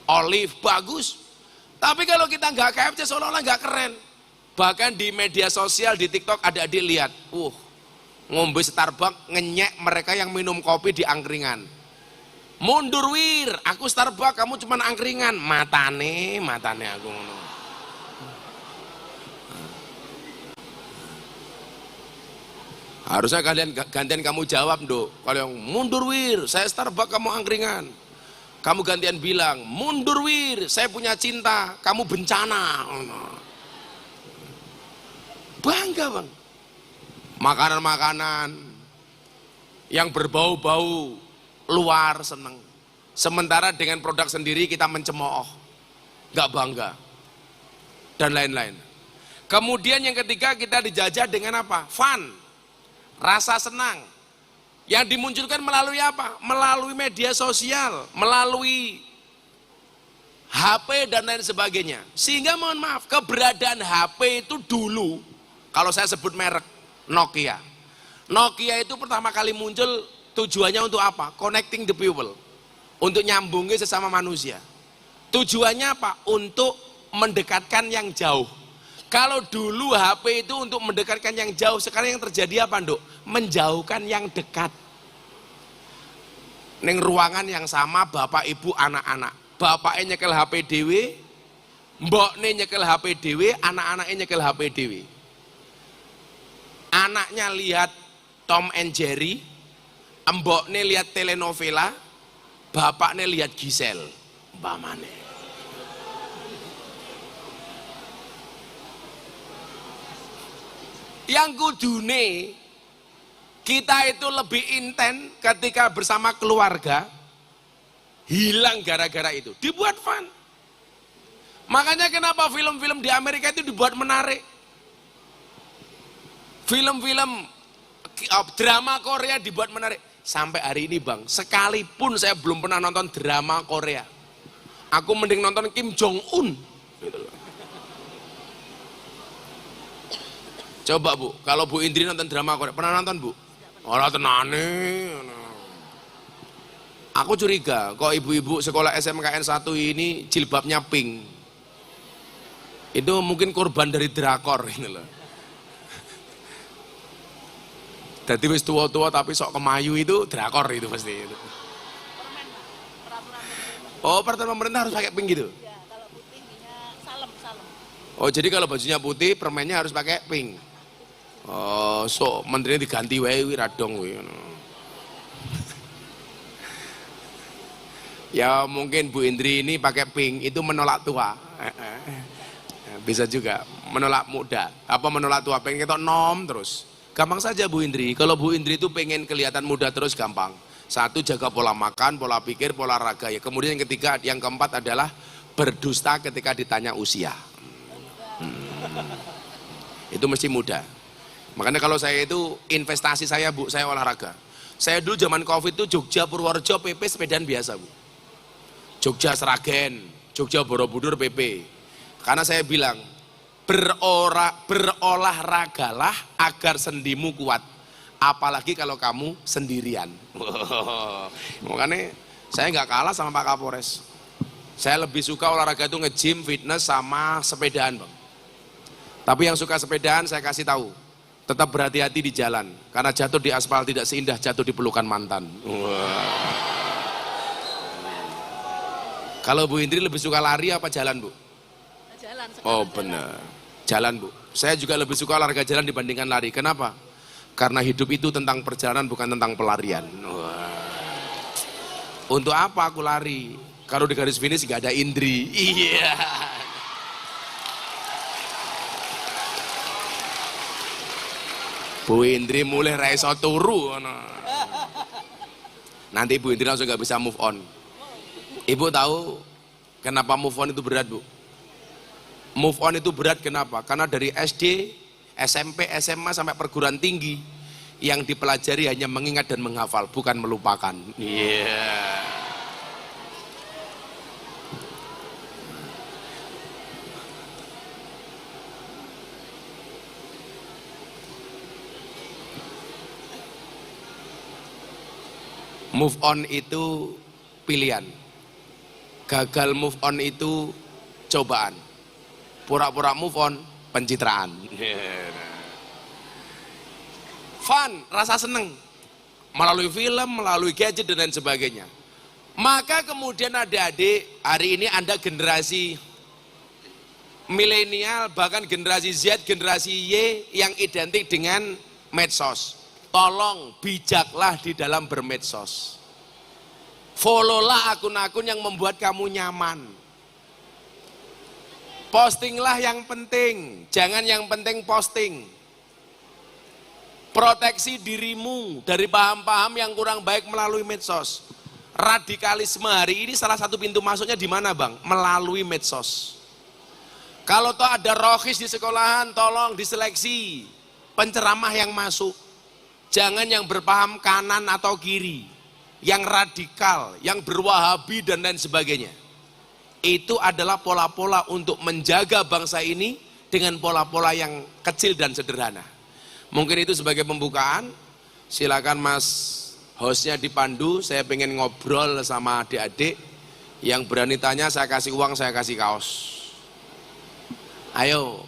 Olive, bagus. Tapi kalau kita nggak KFC seolah-olah nggak keren. Bahkan di media sosial, di TikTok ada adik lihat, ngombe Starbucks ngenyek mereka yang minum kopi di angkringan. Mundur wir, aku Starbucks, kamu cuma angkringan. Matane aku ngono. Harusnya kalian gantian kamu jawab, Nduk. Kalau yang mundur wir, saya Starbucks, kamu angkringan. Kamu gantian bilang, mundur wir, saya punya cinta, kamu bencana. Bangga bang. Makanan-makanan yang berbau-bau luar seneng. Sementara dengan produk sendiri kita mencemooh, gak bangga, dan lain-lain. Kemudian yang ketiga kita dijajah dengan apa? Fun, rasa senang. Yang dimunculkan melalui apa? Melalui media sosial, melalui HP dan lain sebagainya. Sehingga mohon maaf, keberadaan HP itu dulu, kalau saya sebut merek, Nokia. Nokia itu pertama kali muncul tujuannya untuk apa? Connecting the people. Untuk nyambungin sesama manusia. Tujuannya apa? Untuk mendekatkan yang jauh. Kalau dulu HP itu untuk mendekatkan yang jauh, sekarang yang terjadi apa, Nduk? Menjauhkan yang dekat. Neng ruangan yang sama, bapak, ibu, anak-anak. Bapaknya nyekel HP dewe, mboknya nyekel HP dewe, anak-anaknya nyekel HP dewe. Anaknya lihat Tom and Jerry, mboknya lihat telenovela, bapaknya lihat Giselle. Umpamane. Yang kudune kita itu lebih intens ketika bersama keluarga, hilang gara-gara itu, dibuat fun. Makanya kenapa film-film di Amerika itu dibuat menarik. Film-film drama Korea dibuat menarik. Sampai hari ini bang, sekalipun saya belum pernah nonton drama Korea, aku mending nonton Kim Jong Un gitu loh. Coba bu, kalau Bu Indri nonton drama Korea, pernah nonton bu? Orang tenane. Aku curiga, kok ibu-ibu sekolah SMKN 1 ini jilbabnya pink. Itu mungkin korban dari drakor ini loh. Jadi wis tua-tua tapi sok kemayu itu drakor itu pasti. Oh, peraturan pemerintah harus pakai pink gitu? Ya, kalau putih minyak salem. Oh, jadi kalau bajunya putih, permennya harus pakai pink. Oh, so menterinya diganti wae radong kuwi. Ya mungkin Bu Indri ini pakai pink itu menolak tua. Bisa juga menolak muda, apa menolak tua, pengen ketok nom terus. Gampang saja Bu Indri. Kalau Bu Indri itu pengen kelihatan muda terus gampang. Satu, jaga pola makan, pola pikir, pola raga ya. Kemudian yang ketiga, yang keempat adalah berdusta ketika ditanya usia. Itu mesti muda. Makanya kalau saya itu investasi saya Bu, saya olahraga. Saya dulu zaman Covid itu Jogja Purworejo PP sepedaan biasa Bu. Jogja Sragen, Jogja Borobudur PP. Karena saya bilang berolahragalah agar sendimu kuat. Apalagi kalau kamu sendirian. Makanya saya nggak kalah sama Pak Kapolres. Saya lebih suka olahraga itu nge-gym, fitness sama sepedaan Bang. Tapi yang suka sepedaan saya kasih tahu, tetap berhati-hati di jalan. Karena jatuh di aspal tidak seindah jatuh di pelukan mantan. Kalau Bu Indri lebih suka lari apa jalan Bu? Jalan. Oh benar, jalan Bu. Saya juga lebih suka olahraga jalan dibandingkan lari. Kenapa? Karena hidup itu tentang perjalanan bukan tentang pelarian. Wah. Untuk apa aku lari? Kalau di garis finish gak ada Indri. Iya. Bu Indri mulai raiso turu. Nanti Bu Indri langsung gak bisa move on. Ibu tahu kenapa move on itu berat Bu? Move on itu berat kenapa? Karena dari SD, SMP, SMA sampai perguruan tinggi yang dipelajari hanya mengingat dan menghafal, bukan melupakan. Yeah. Move on itu pilihan. Gagal move on itu cobaan. Pura-pura move on, pencitraan. Fun, rasa seneng. Melalui film, melalui gadget dan lain sebagainya. Maka kemudian adik-adik, hari ini Anda generasi milenial, bahkan generasi Z, generasi Y yang identik dengan medsos. Tolong bijaklah di dalam bermedsos. Followlah akun-akun yang membuat kamu nyaman. Postinglah yang penting, jangan yang penting posting. Proteksi dirimu dari paham-paham yang kurang baik melalui medsos. Radikalisme hari ini salah satu pintu masuknya di mana Bang? Melalui medsos. Kalau toh ada rohis di sekolahan, tolong diseleksi penceramah yang masuk. Jangan yang berpaham kanan atau kiri, yang radikal, yang berwahabi dan lain sebagainya. Itu adalah pola-pola untuk menjaga bangsa ini dengan pola-pola yang kecil dan sederhana. Mungkin itu sebagai pembukaan. Silakan Mas hostnya dipandu. Saya pengen ngobrol sama adik-adik. Yang berani tanya saya kasih uang, saya kasih kaos. Ayo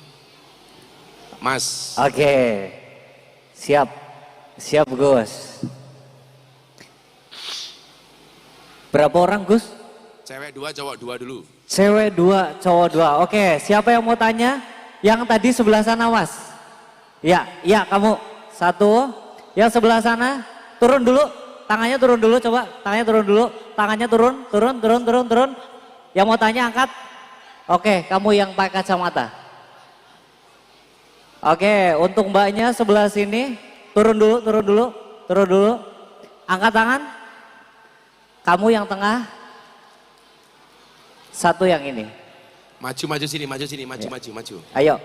Mas. Oke, siap, siap Gus. Berapa orang Gus? Cewek 2, cowok 2 dulu. Cewek 2, cowok 2. Oke, siapa yang mau tanya? Yang tadi sebelah sana Mas. Ya, ya kamu. 1. Yang sebelah sana, turun dulu. Tangannya turun dulu, coba. Tangannya turun dulu. Tangannya turun. Yang mau tanya angkat. Oke, kamu yang pakai kacamata. Oke, untuk mbaknya sebelah sini, turun dulu. Angkat tangan. Kamu yang tengah. Satu yang ini. Maju sini, maju. Ayo.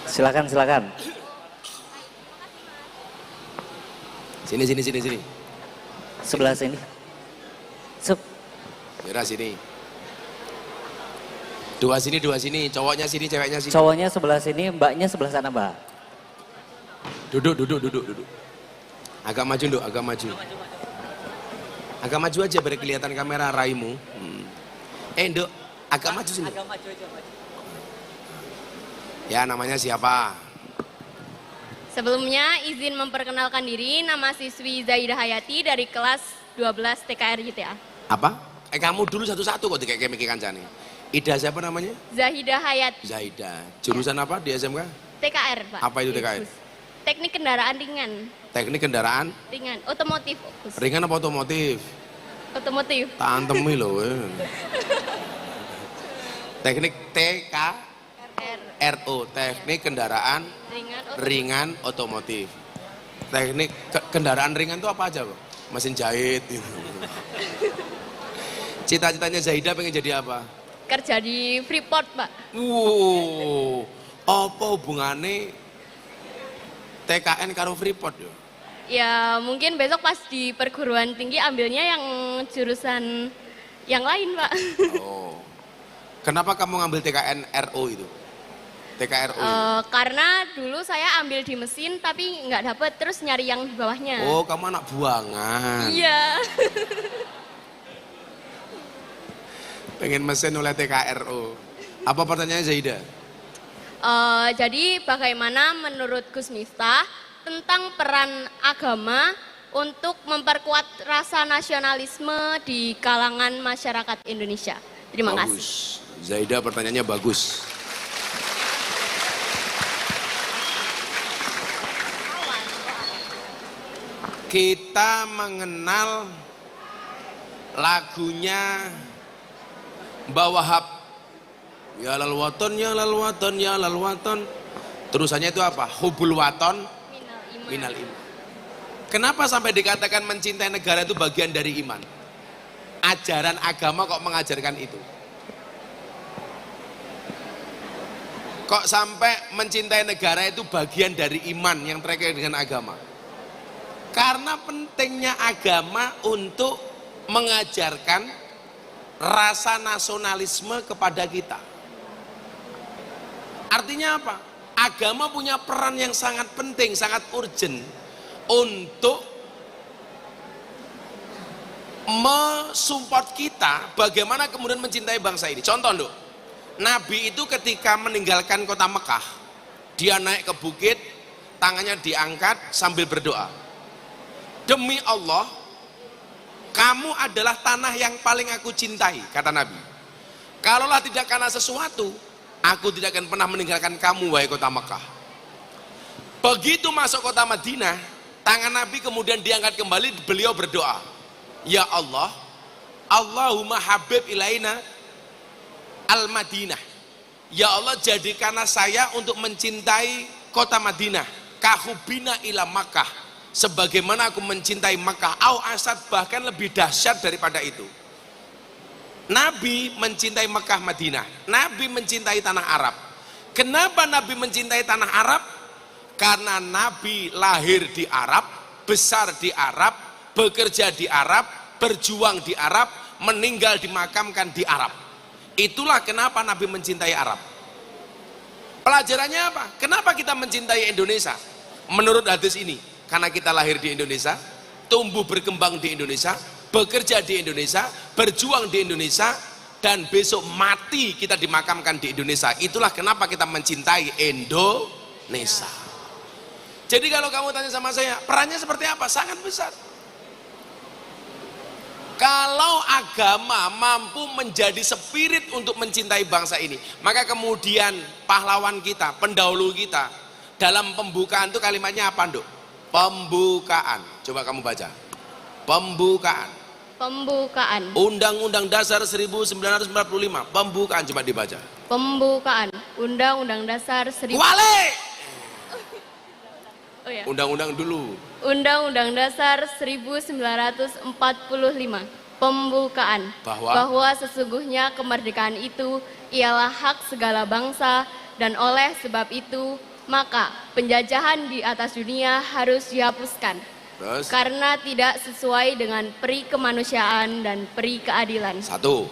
Silakan. Sini. Sebelah sini. Merah sini. Dua sini, cowoknya sini, ceweknya sini. Cowoknya sebelah sini, mbaknya sebelah sana, Mbak. Duduk. Agak maju, Nduk, agak maju. Agak maju aja biar kelihatan kamera raimu. Nduk, agak maju sini. Agak maju aja, maju. Ya, namanya siapa? Sebelumnya izin memperkenalkan diri, nama siswi Zaidah Hayati dari kelas 12 TKR YTA. Apa? Kamu dulu satu-satu kok kayak kancane. Ida siapa namanya? Zahidah Hayati. Zaida. Jurusan apa di SMK? TKR, Pak. Apa itu TKR? teknik kendaraan ringan. Teknik kendaraan Ringan, otomotif. ringan apa otomotif? Otomotif. Tak antemi loh. Teknik TKRO, teknik kendaraan Ringan, ringan otomotif. Teknik kendaraan ringan itu apa aja, Bang? Mesin jahit. Gitu. Cita-citanya Zaidah pengen jadi apa? kerja di Freeport, Pak. Apa hubungannya TKN karo Freeport yo? Ya mungkin besok pas di perguruan tinggi ambilnya yang jurusan yang lain, Pak. Oh. Kenapa kamu ngambil TKN RO itu? TKRO itu? Karena dulu saya ambil di mesin tapi nggak dapet, terus nyari yang di bawahnya. Oh, kamu anak buangan. Iya. Pengen mesin oleh TKRO. Apa pertanyaannya Zaidah? Jadi bagaimana menurut Gus Miftah tentang peran agama untuk memperkuat rasa nasionalisme di kalangan masyarakat Indonesia? Terima kasih. Bagus. Zaidah pertanyaannya bagus. Kita mengenal lagunya Mbah Wahab. Ya lal waton, ya lal waton, ya lal waton. Terusannya itu apa? Hubul waton minal iman. Kenapa sampai dikatakan mencintai negara itu bagian dari iman? Ajaran agama kok mengajarkan itu? Kok sampai mencintai negara itu bagian dari iman yang terkait dengan agama? Karena pentingnya agama untuk mengajarkan rasa nasionalisme kepada kita. Artinya apa? Agama punya peran yang sangat penting, sangat urgent untuk mensupport kita bagaimana kemudian mencintai bangsa ini. Contoh loh, Nabi itu ketika meninggalkan kota Mekah, dia naik ke bukit, tangannya diangkat sambil berdoa. Demi Allah, kamu adalah tanah yang paling aku cintai, kata Nabi. Kalaulah tidak karena sesuatu, aku tidak akan pernah meninggalkan kamu, wahai kota Mekah. Begitu masuk kota Madinah, tangan Nabi kemudian diangkat kembali, beliau berdoa, ya Allah, Allahumma habib ilaina al-Madinah. Ya Allah, jadikanlah saya untuk mencintai kota Madinah, kahubina ila Makkah, sebagaimana aku mencintai Makkah, au asad, bahkan lebih dahsyat daripada itu. Nabi mencintai Mekah Madinah, Nabi mencintai tanah Arab. Kenapa Nabi mencintai tanah Arab? Karena Nabi lahir di Arab, besar di Arab, bekerja di Arab, berjuang di Arab, meninggal dimakamkan di Arab. Itulah kenapa Nabi mencintai Arab. Pelajarannya apa? Kenapa kita mencintai Indonesia? Menurut hadis ini, karena kita lahir di Indonesia, tumbuh berkembang di Indonesia, bekerja di Indonesia, berjuang di Indonesia, dan besok mati kita dimakamkan di Indonesia. Itulah kenapa kita mencintai Indonesia. Jadi kalau kamu tanya sama saya, perannya seperti apa? Sangat besar. Kalau agama mampu menjadi spirit untuk mencintai bangsa ini, maka kemudian pahlawan kita, pendahulu kita, dalam pembukaan itu kalimatnya apa, Nduk? Pembukaan. Coba kamu baca. Pembukaan. Pembukaan. Undang-Undang Dasar 1945. Pembukaan, coba dibaca. Pembukaan Undang-Undang Dasar 1000. Wale! Oh ya. Undang-undang dulu. Undang-Undang Dasar 1945. Pembukaan bahwa sesungguhnya kemerdekaan itu ialah hak segala bangsa, dan oleh sebab itu maka penjajahan di atas dunia harus dihapuskan. Terus? Karena tidak sesuai dengan peri kemanusiaan dan peri keadilan. Satu.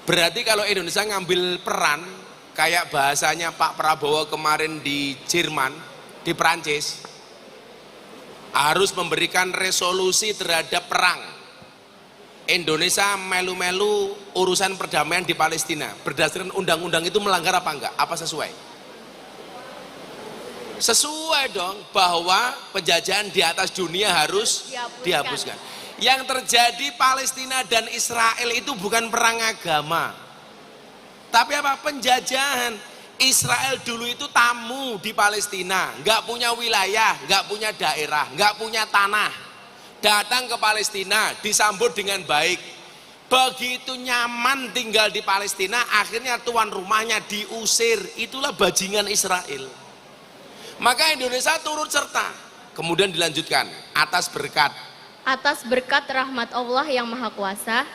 Berarti kalau Indonesia ngambil peran kayak bahasanya Pak Prabowo kemarin di Jerman, di Perancis, harus memberikan resolusi terhadap perang. Indonesia melu-melu urusan perdamaian di Palestina. Berdasarkan undang-undang itu melanggar apa enggak? Apa sesuai? Sesuai dong, bahwa penjajahan di atas dunia harus dihapuskan. Yang terjadi Palestina dan Israel itu bukan perang agama, tapi apa? Penjajahan. Israel dulu itu tamu di Palestina, nggak punya wilayah, nggak punya daerah, nggak punya tanah. Datang ke Palestina, disambut dengan baik. Begitu nyaman tinggal di Palestina, akhirnya tuan rumahnya diusir. Itulah bajingan Israel. Maka Indonesia turut serta. Kemudian dilanjutkan, atas berkat. Atas berkat rahmat Allah yang Maha Kuasa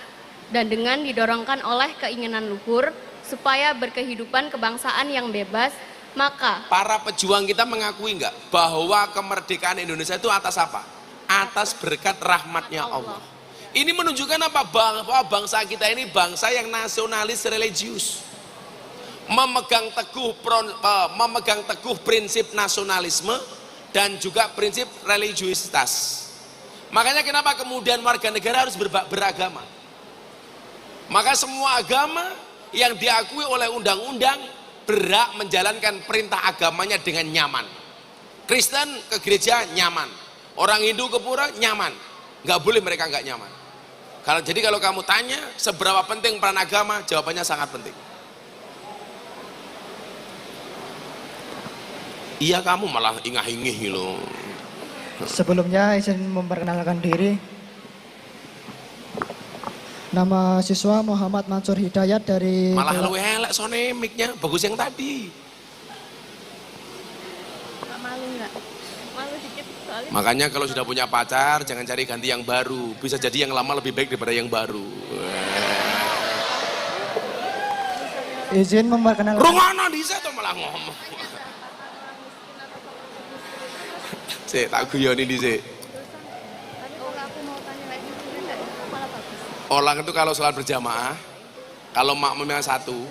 dan dengan didorongkan oleh keinginan luhur supaya berkehidupan kebangsaan yang bebas, maka para pejuang kita mengakui enggak bahwa kemerdekaan Indonesia itu atas apa? Atas berkat rahmatnya Allah. Ini menunjukkan apa? Bahwa bangsa kita ini bangsa yang nasionalis religius, memegang teguh prinsip nasionalisme dan juga prinsip religiusitas. Makanya kenapa kemudian warga negara harus beragama. Maka semua agama yang diakui oleh undang-undang berhak menjalankan perintah agamanya dengan nyaman. Kristen ke gereja nyaman, orang Hindu ke pura nyaman, nggak boleh mereka nggak nyaman. Jadi kalau kamu tanya seberapa penting peran agama, jawabannya sangat penting. Iya, kamu malah ingah-ingih loh. Sebelumnya izin memperkenalkan diri. Nama siswa Muhammad Mansur Hidayat dari Malah lu elek sone mic-nya, bagus yang tadi. malu nggak? Malu dikit soalnya. Makanya kalau sudah punya pacar jangan cari ganti yang baru, bisa jadi yang lama lebih baik daripada yang baru. izin memperkenalkan. Rungono dhisik to malah ngomong. Sik tak guyoni dhisik. Orang itu kalau sholat berjamaah, kalau makmumnya satu,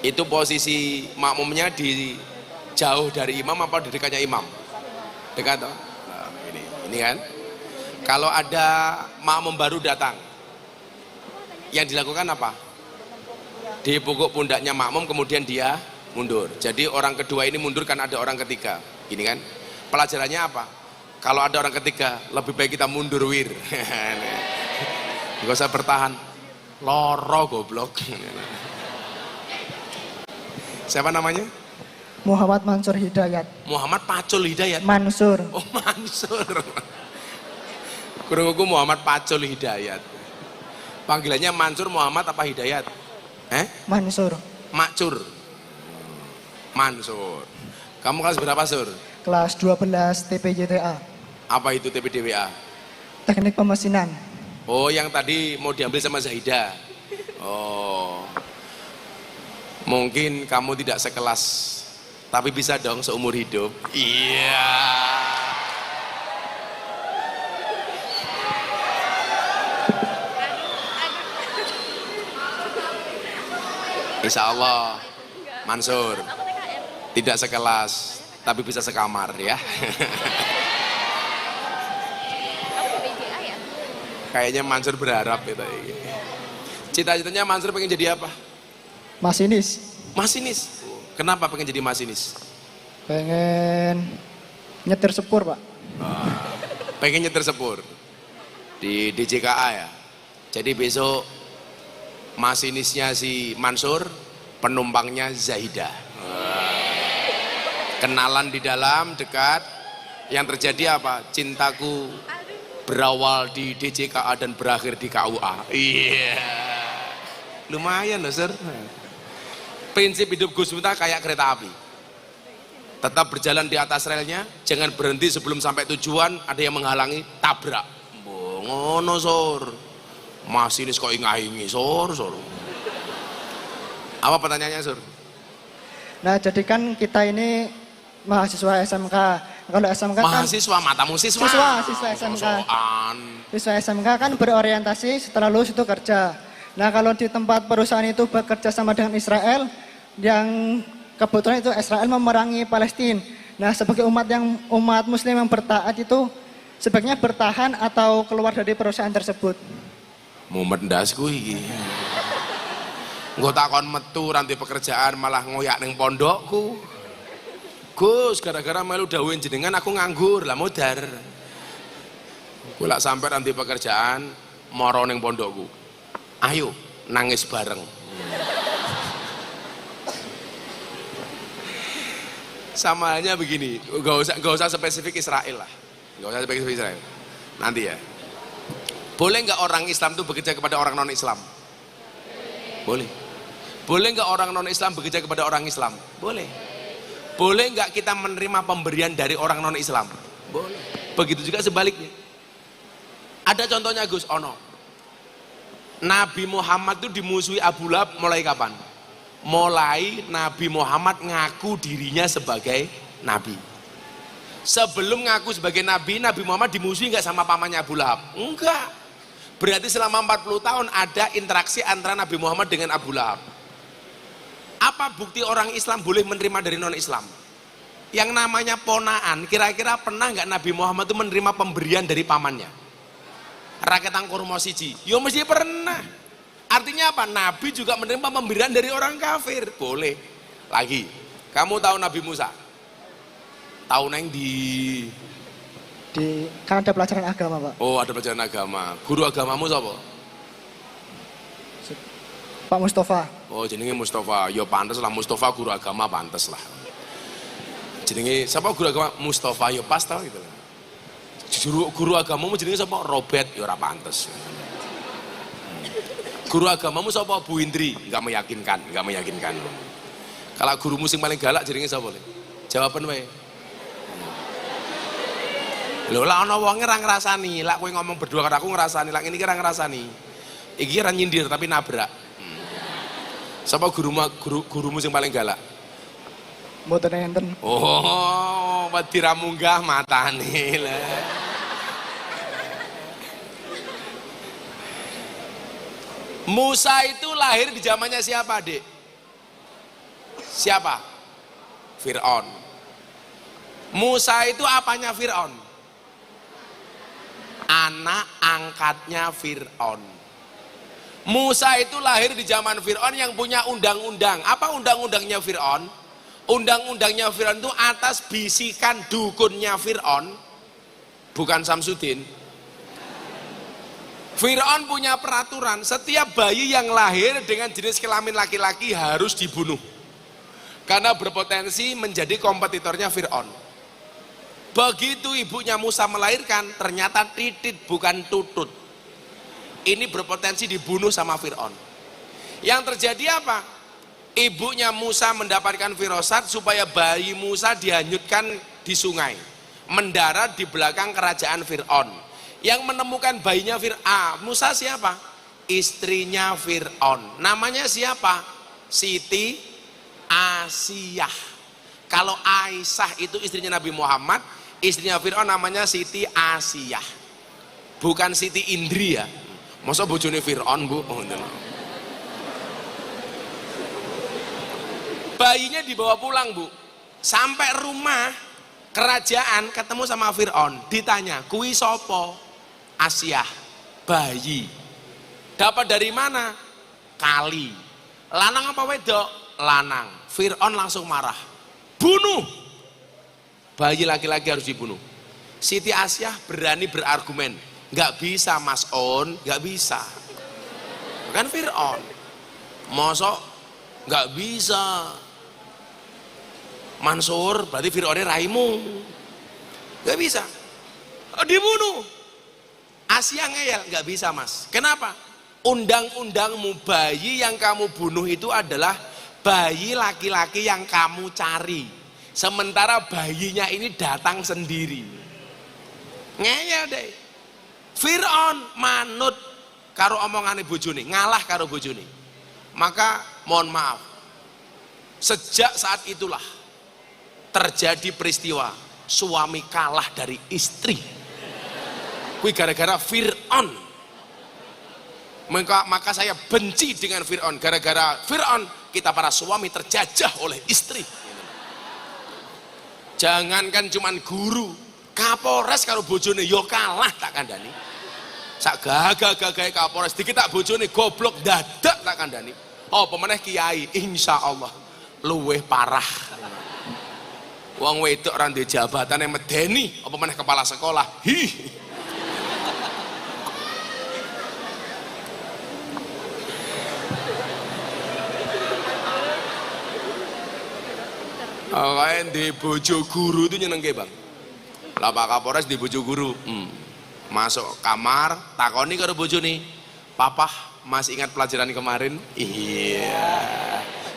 itu posisi makmumnya di jauh dari imam apa di dekatnya imam? Dekat toh? Nah, ini kan. Kalau ada makmum baru datang, yang dilakukan apa? Dipukul pundaknya makmum, kemudian dia mundur. Jadi orang kedua ini mundur kan ada orang ketiga. Ini kan. Pelajarannya apa? Kalau ada orang ketiga, lebih baik kita mundur wir. Gak usah bertahan, loro goblok. Siapa namanya? Muhammad Mansur Hidayat. Muhammad Pacul Hidayat. Mansur. Oh Mansur. Kurungku Muhammad Pacul Hidayat. Panggilannya Mansur Muhammad apa Hidayat? Mansur. Macur. Mansur. Kamu kelas berapa Sur? Kelas 12 TPJTA. Apa itu TPDWA? Teknik pemesinan. Oh, yang tadi mau diambil sama Zahida. Oh, mungkin kamu tidak sekelas, tapi bisa dong seumur hidup. Iya. Insya Allah, Mansur tidak sekelas, tapi bisa sekamar ya. Kayaknya Mansur berharap gitu. Cita-citanya Mansur pengen jadi apa? Masinis. Masinis. Kenapa pengen jadi masinis? Pengen nyetir sepur, Pak. Pengen nyetir sepur di DJKA ya. Jadi besok masinisnya si Mansur, penumpangnya Zahida. Kenalan di dalam, dekat. Yang terjadi apa? Cintaku berawal di DJKA dan berakhir di KUA. Iya. Lumayan loh, Sir. Prinsip hidup Gus Miftah kayak kereta api. Tetap berjalan di atas relnya, jangan berhenti sebelum sampai tujuan, ada yang menghalangi, tabrak. Ngono, Sur. Masinis kok ingahingi, Sur. Apa pertanyaannya, Sur? Nah, jadi kan kita ini mahasiswa SMK. Kalau SMK kan mahasiswa, matamu siswa. Siswa SMK. Soan. Siswa SMK kan berorientasi setelah lulus itu kerja. Nah, kalau di tempat perusahaan itu bekerja sama dengan Israel, yang kebetulan itu Israel memerangi Palestina. Nah, sebagai umat Muslim yang bertaat itu sebaiknya bertahan atau keluar dari perusahaan tersebut. Mumet ndasku iki. Engko takon metu ranti pekerjaan malah ngoyak ning pondokku. Gus, gara-gara melu dawuhin jenengan aku nganggur, lah modar. Kula sampai ranti pekerjaan moro ning pondokku. Ayo nangis bareng. Sama halnya begini, gak usah spesifik Israel lah. Gak usah spesifik Israel. Nanti ya. Boleh nggak orang Islam itu bekerja kepada orang non-Islam? Boleh. Boleh nggak orang non-Islam bekerja kepada orang Islam? Boleh. Boleh nggak kita menerima pemberian dari orang non-Islam? Boleh. Begitu juga sebaliknya. Ada contohnya Gus Ono. Nabi Muhammad itu dimusuhi Abu Lahab mulai kapan? Mulai Nabi Muhammad ngaku dirinya sebagai Nabi. Sebelum ngaku sebagai Nabi, Nabi Muhammad dimusuhi nggak sama pamannya Abu Lahab? Enggak. Berarti selama 40 tahun ada interaksi antara Nabi Muhammad dengan Abu Lahab. Apa bukti orang Islam boleh menerima dari non-Islam? Yang namanya ponaan, kira-kira pernah nggak Nabi Muhammad itu menerima pemberian dari pamannya? Rakyat kurma siji, yo mesti pernah. Artinya apa? Nabi juga menerima pemberian dari orang kafir. Boleh. Lagi, kamu tahu Nabi Musa? Tahu neng kan ada pelajaran agama, Pak. Oh, ada pelajaran agama. Guru agamamu siapa? Pak Mustafa. Oh, jenenge Mustafa. Ya pantes lah, Mustafa guru agama pantes lah. Jenenge siapa guru agama? Mustafa, ya pas tau gitu. Guru agamamu jenenge siapa? Robert, ya ora pantes. Guru agamamu siapa? Bu Indri, enggak meyakinkan. Kalau guru musik paling galak jenenge siapa? Jawaban wae. Lho lah ana wonge ra ngrasani, lak kowe ngomong berdua karo aku ngrasani, lak ngene iki ra ngrasani. Iki ra nyindir tapi nabrak. Siapa gurumu sing paling galak? Mboten enten. Oh, wedi ra munggah matane lah. Musa itu lahir di zamannya siapa, Dek? Siapa? Fir'aun. Musa itu apanya Fir'aun? Anak angkatnya Fir'aun. Musa itu lahir di zaman Fir'aun yang punya undang-undang. Apa undang-undangnya Fir'aun? Undang-undangnya Fir'aun itu atas bisikan dukunnya Fir'aun, bukan Samsudin. Fir'aun punya peraturan, setiap bayi yang lahir dengan jenis kelamin laki-laki harus dibunuh. Karena berpotensi menjadi kompetitornya Fir'aun. Begitu ibunya Musa melahirkan, ternyata titit bukan tutut. Ini berpotensi dibunuh sama Fir'aun. Yang terjadi apa? Ibunya Musa mendapatkan firasat supaya bayi Musa dihanyutkan di sungai, mendarat di belakang kerajaan Fir'aun. Yang menemukan bayinya Musa siapa? Istrinya Fir'aun. Namanya siapa? Siti Asiyah. Kalau Aisyah itu istrinya Nabi Muhammad, istrinya Fir'aun namanya Siti Asiyah. Bukan Siti Indri ya. Masa bojone Fir'aun, Bu? Oh, bayinya dibawa pulang, Bu. Sampai rumah kerajaan ketemu sama Fir'aun. Ditanya, "Kuwi sopo?" Asiyah, bayi. Dapat dari mana? Kali. Lanang apa wedok? Lanang. Fir'aun langsung marah. Bunuh. Bayi laki-laki harus dibunuh. Siti Asiyah berani berargumen. Nggak bisa Mas On, nggak bisa. Kan Fir'aun. Mosok nggak bisa. Mansur, berarti Fir'aunnya raimu. Nggak bisa. Dibunuh. Asia ngeyel, nggak bisa Mas. Kenapa? Undang-undangmu, bayi yang kamu bunuh itu adalah bayi laki-laki yang kamu cari. Sementara bayinya ini datang sendiri. Ngeyel deh. Fir'aun manut karo omongane bojone, ngalah karo bojone. Maka mohon maaf, sejak saat itulah terjadi peristiwa suami kalah dari istri. Kui gara-gara Fir'aun. Maka saya benci dengan Fir'aun. Gara-gara Fir'aun kita para suami terjajah oleh istri. Jangankan cuman guru, Kapolres kalau bojone yo kalah tak kandani. Sak gagah-gagahe Kapolres dikit tak bojone goblok dadak tak kandani. Oh pemeneh kiai, insya Allah luweh parah. Wong wedok ora duwe jabatan yang medeni, apa meneh kepala sekolah. Hi. Kayak di bojo guru itu nyenengke bang. Lah Pak Kapolres di bojo guru, masuk kamar, takoni karo bojo nih, papa masih ingat pelajaran kemarin? Iya.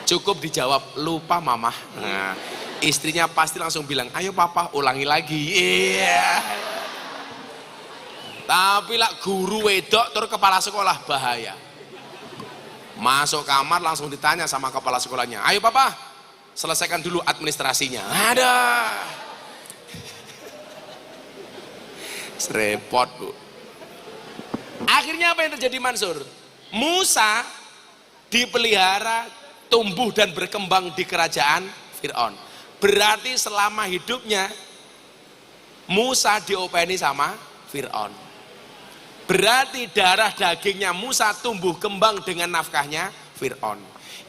Cukup dijawab lupa mama. Nah, istrinya pasti langsung bilang, ayo papa ulangi lagi. Iya. Tapi lah guru wedok terus kepala sekolah bahaya. Masuk kamar langsung ditanya sama kepala sekolahnya, ayo papa selesaikan dulu administrasinya. Ada. Repot bu. Akhirnya apa yang terjadi Mansur? Musa dipelihara, tumbuh dan berkembang di kerajaan Fir'aun. Berarti selama hidupnya Musa diopeni sama Fir'aun. Berarti darah dagingnya Musa tumbuh kembang dengan nafkahnya Fir'aun.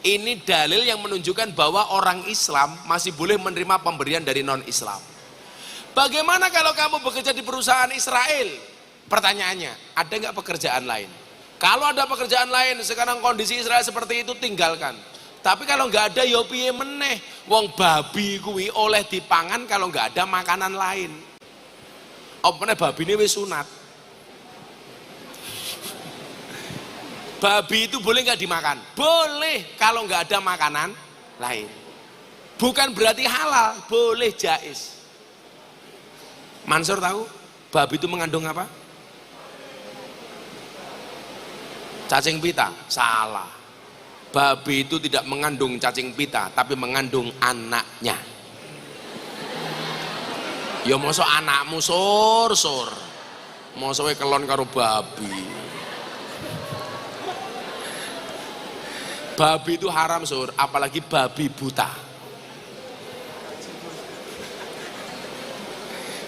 Ini dalil yang menunjukkan bahwa orang Islam masih boleh menerima pemberian dari non-Islam. Bagaimana kalau kamu bekerja di perusahaan Israel? Pertanyaannya, ada nggak pekerjaan lain? Kalau ada pekerjaan lain, sekarang kondisi Israel seperti itu, tinggalkan. Tapi kalau nggak ada, ya piye meneh. Wong babi kuwi oleh dipangan kalau nggak ada makanan lain. Opene babi ini wis sunat. Babi itu boleh nggak dimakan? Boleh kalau nggak ada makanan lain. Bukan berarti halal, boleh jais. Mansur tahu babi itu mengandung apa? Cacing pita? Salah. Babi itu tidak mengandung cacing pita, tapi mengandung anaknya. Ya mosok anakmu sur. Mosok kelon karo babi. Babi itu haram sur, apalagi babi buta.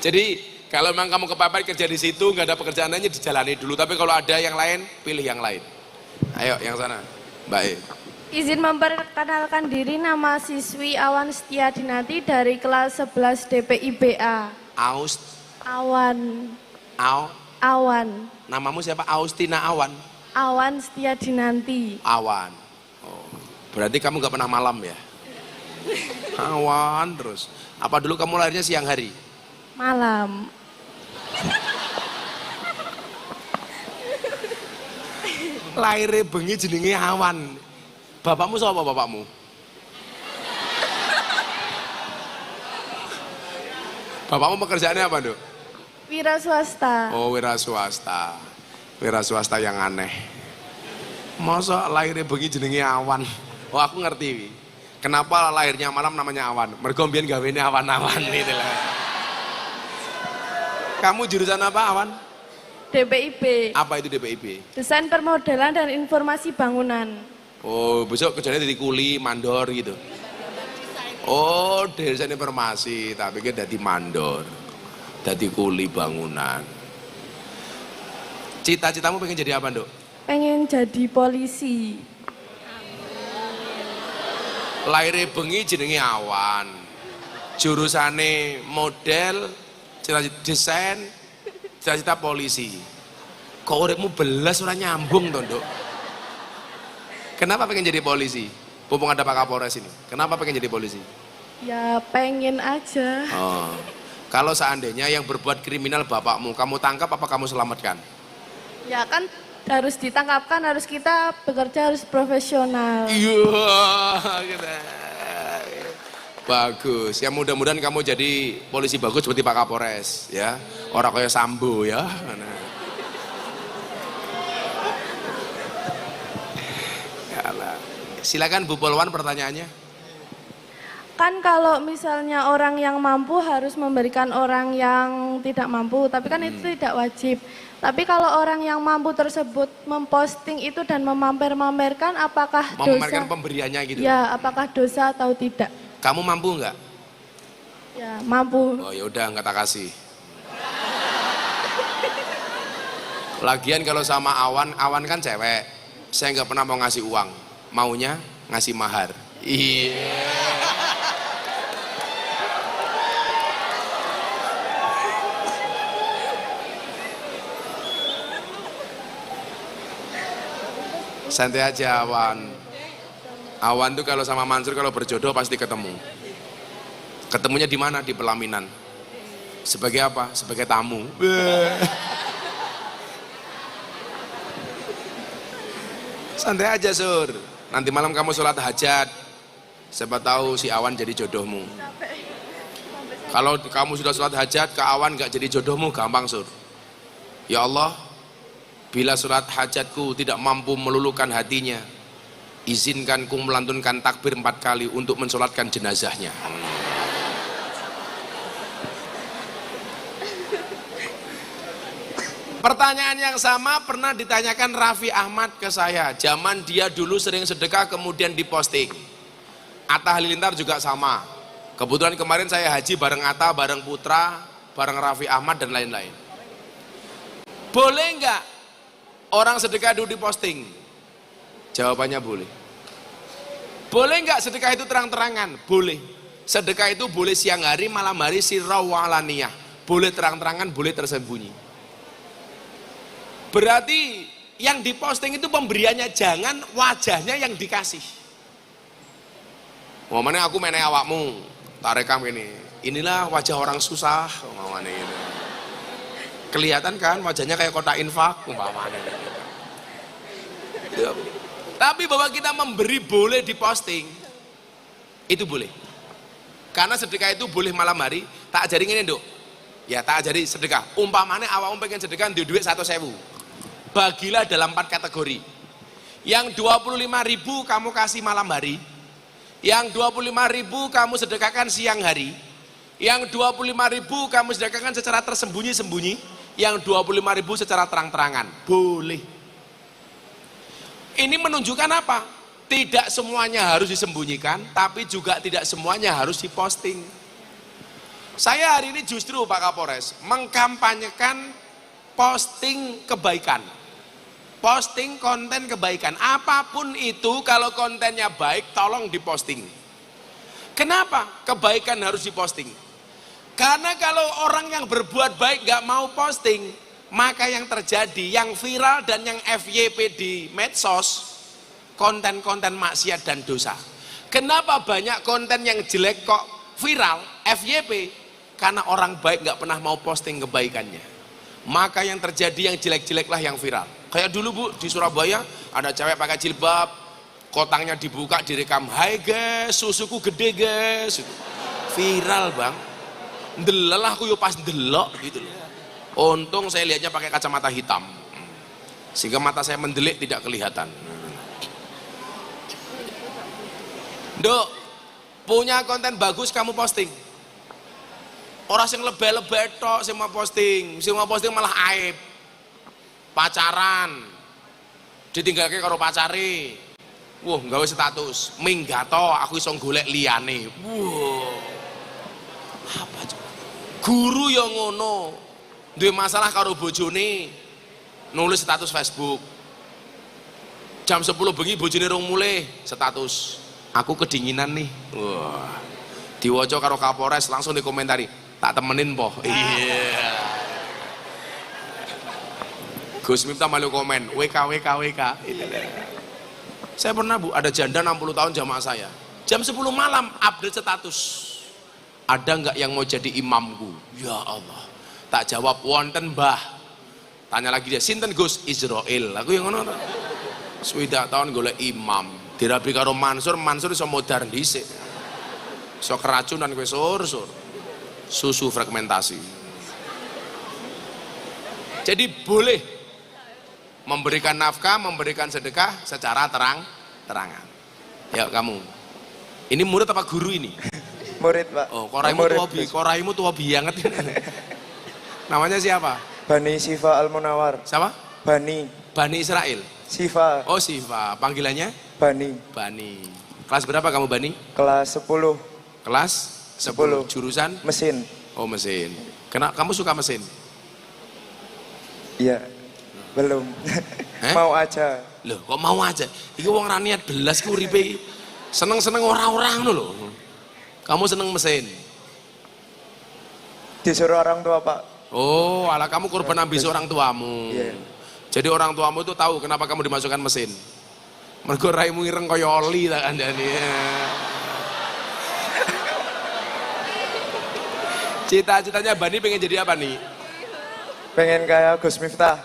Jadi kalau memang kamu kepapar kerja di situ, nggak ada pekerjaan lainnya dijalani dulu. Tapi kalau ada yang lain, pilih yang lain. Ayo yang sana, Mbak E. Izin memperkenalkan diri, nama siswi Awan Setia Dinati dari kelas 11 DPIBA. Awan. Namamu siapa? Austina Awan? Awan Setia Dinanti. Awan. Oh, berarti kamu nggak pernah malam ya? Awan terus. Apa dulu kamu lahirnya siang hari? Malam. Lahirnya bengi jenenge Awan. Bapakmu siapa bapakmu? Bapakmu pekerjaannya apa, Dok? Wira swasta. Oh, wira swasta. Wira swasta yang aneh. Masa lahirnya bengi jenenge Awan? Oh, aku ngerti. Kenapa lahirnya malam namanya Awan? Mergo mbiyen gawene awan-awan itu lah. Kamu jurusan apa, Awan? DPIB. Apa itu DPIB? Desain Permodalan dan Informasi Bangunan. Oh, besok kerjanya jadi kuli, mandor gitu. Oh, desain informasi, tapi kan jadi mandor, jadi kuli bangunan. Cita-citamu pengen jadi apa, Dok? Pengen jadi polisi. Lahirnya bengi jenenge Awan. Jurusane model, cita-cita desain, cita-cita polisi. Kok uripmu belas ora nyambung to, Dok? Kenapa pengen jadi polisi? Mumpung ada Pak Kapolres ini. Kenapa pengen jadi polisi? Ya pengen aja. Oh. Kalau seandainya yang berbuat kriminal bapakmu, kamu tangkap apa kamu selamatkan? Ya kan harus ditangkapkan, harus kita bekerja harus profesional. Iya, bagus. Ya mudah-mudahan kamu jadi polisi bagus seperti Pak Kapolres, ya. Orang kayak Sambo, ya. Nah. Silakan Bu Polwan pertanyaannya. Kan kalau misalnya orang yang mampu harus memberikan orang yang tidak mampu, tapi kan itu tidak wajib. Tapi kalau orang yang mampu tersebut memposting itu dan memamer-mamerkan, apakah dosa? Memamerkan pemberiannya gitu. Ya, apakah dosa atau tidak? Kamu mampu nggak? Ya, mampu. Oh ya udah nggak tak kasih. Lagian kalau sama Awan kan cewek. Saya nggak pernah mau ngasih uang. Maunya ngasih mahar. Iya. Santai aja Awan. Awan tuh kalau sama Mansur kalau berjodoh pasti ketemu. Ketemunya di mana? Di pelaminan. Sebagai apa? Sebagai tamu. Santai aja Sur. Nanti malam kamu sholat hajat. Siapa tahu si Awan jadi jodohmu. Kalau kamu sudah sholat hajat ke Awan gak jadi jodohmu, gampang Sur. Ya Allah, bila sholat hajatku tidak mampu meluluhkan hatinya, izinkan ku melantunkan takbir 4 kali untuk mensolatkan jenazahnya. Pertanyaan yang sama pernah ditanyakan Raffi Ahmad ke saya. Zaman dia dulu sering sedekah kemudian diposting. Atta Halilintar juga sama. Kebetulan kemarin saya haji bareng Atta, bareng Putra, bareng Raffi Ahmad dan lain-lain. Boleh nggak orang sedekah dulu diposting? Jawabannya boleh. Boleh nggak sedekah itu terang-terangan? Boleh. Sedekah itu boleh siang hari, malam hari, sirra wa alaniyah. Boleh terang-terangan, boleh tersembunyi. Berarti yang diposting itu pemberiannya, jangan wajahnya yang dikasih. Ngomongnya aku meneh awakmu, tak rekam gini. Inilah wajah orang susah, ngomongnya gini. Kelihatan kan wajahnya kayak kotak infak, umpamanya. Tapi bahwa kita memberi boleh diposting, itu boleh. Karena sedekah itu boleh malam hari. Tak ajarin ini Dok. Ya tak ajarin sedekah. Umpamanya awakmu pengen sedekah di duit 1.000. Bagilah dalam 4 kategori. Yang 25.000 kamu kasih malam hari. Yang 25.000 kamu sedekahkan siang hari. Yang 25.000 kamu sedekahkan secara tersembunyi-sembunyi. Yang 25.000 secara terang-terangan. Boleh. Ini menunjukkan apa? Tidak semuanya harus disembunyikan, tapi juga tidak semuanya harus diposting. Saya hari ini justru Pak Kapolres mengkampanyekan posting kebaikan. Posting konten kebaikan, apapun itu kalau kontennya baik tolong diposting. Kenapa kebaikan harus diposting? Karena kalau orang yang berbuat baik gak mau posting, maka yang terjadi, yang viral dan yang FYP di medsos, konten-konten maksiat dan dosa. Kenapa banyak konten yang jelek kok viral, FYP? Karena orang baik gak pernah mau posting kebaikannya. Maka yang terjadi yang jelek-jeleklah yang viral. Kayak dulu Bu, di Surabaya ada cewek pakai jilbab, kotangnya dibuka, direkam, hai guys, susuku gede guys. Viral Bang. Ndelelah aku yo pas ndelok gitu loh. Untung saya lihatnya pakai kacamata hitam. Sehingga mata saya mendelik tidak kelihatan. Dok, punya konten bagus kamu posting. Orang yang lebay-lebay tok sing mau posting malah aib. Pacaran, ditinggalke karo pacare. Wah, gawe status, minggato aku iso golek liyane. Wah. Apa coba? Guru yang ngono, duwe masalah karo bojone, nulis status Facebook. Jam 10 bengi bojone rung mulih, status. Aku kedinginan nih. Wah. Diwaca karo Kapolres langsung dikomentari, tak temenin poh. Iya. Gus Miftah malu komen, WK. Saya pernah Bu, ada janda 60 tahun jamaah saya. Jam 10 malam update status. Ada nggak yang mau jadi imamku? Ya Allah. Tak jawab, wonten Mbah. Tanya lagi dia, sinten Gus? Israel. Aku yang ngono. Swidak tahun golek imam. Dirabi karo Mansur iso modar dhisik. Iso keracunan kowe sur. Susu fragmentasi. Jadi boleh memberikan nafkah, memberikan sedekah secara terang-terangan. Ya kamu, ini murid apa guru ini? Murid Pak. Oh, koraimu tua banget. Namanya siapa? Bani Sifa Al-Munawar. Siapa? Bani Israel. Sifa. Oh Sifa, panggilannya? Bani. Kelas berapa kamu Bani? Kelas 10. Kelas 10. Jurusan? Mesin. Oh mesin. Kamu suka mesin? Iya. Belum. Mau aja. Loh, kok mau aja? Iki wong ra niat belas ku uripe. Seneng-seneng orang-orang lho. Kamu seneng mesin? Disuruh orang tua Pak. Oh, ala kamu korban ambisi orang tuamu. Iya. Jadi orang tuamu itu tahu kenapa kamu dimasukkan mesin. Mergo raimu ireng kaya oli tak kandhane. Cita-citanya Bani pengen jadi apa nih? Pengen kayak Gus Miftah.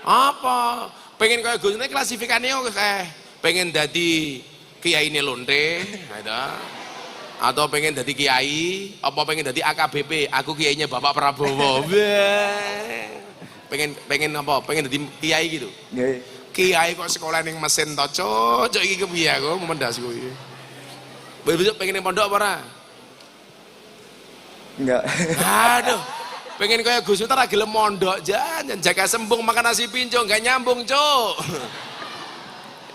Apa? Pengen kayak Gus, ini klasifikannya kayak pengen jadi kiai ini lonte, ada. Atau pengen jadi kiai, apa pengen jadi AKBP, aku kiainya Bapak Prabowo. pengen apa? Pengen jadi kiai gitu. Nggih. Kiai kok sekolah ning mesin to, cocok iki kepiye aku mendas kuwi. Besok pengen ning pondok apa ora? Enggak. Aduh. Pengen kayak Gus Miftah gelem mondok jangan jaga sembung makan nasi pinco enggak nyambung, Cuk.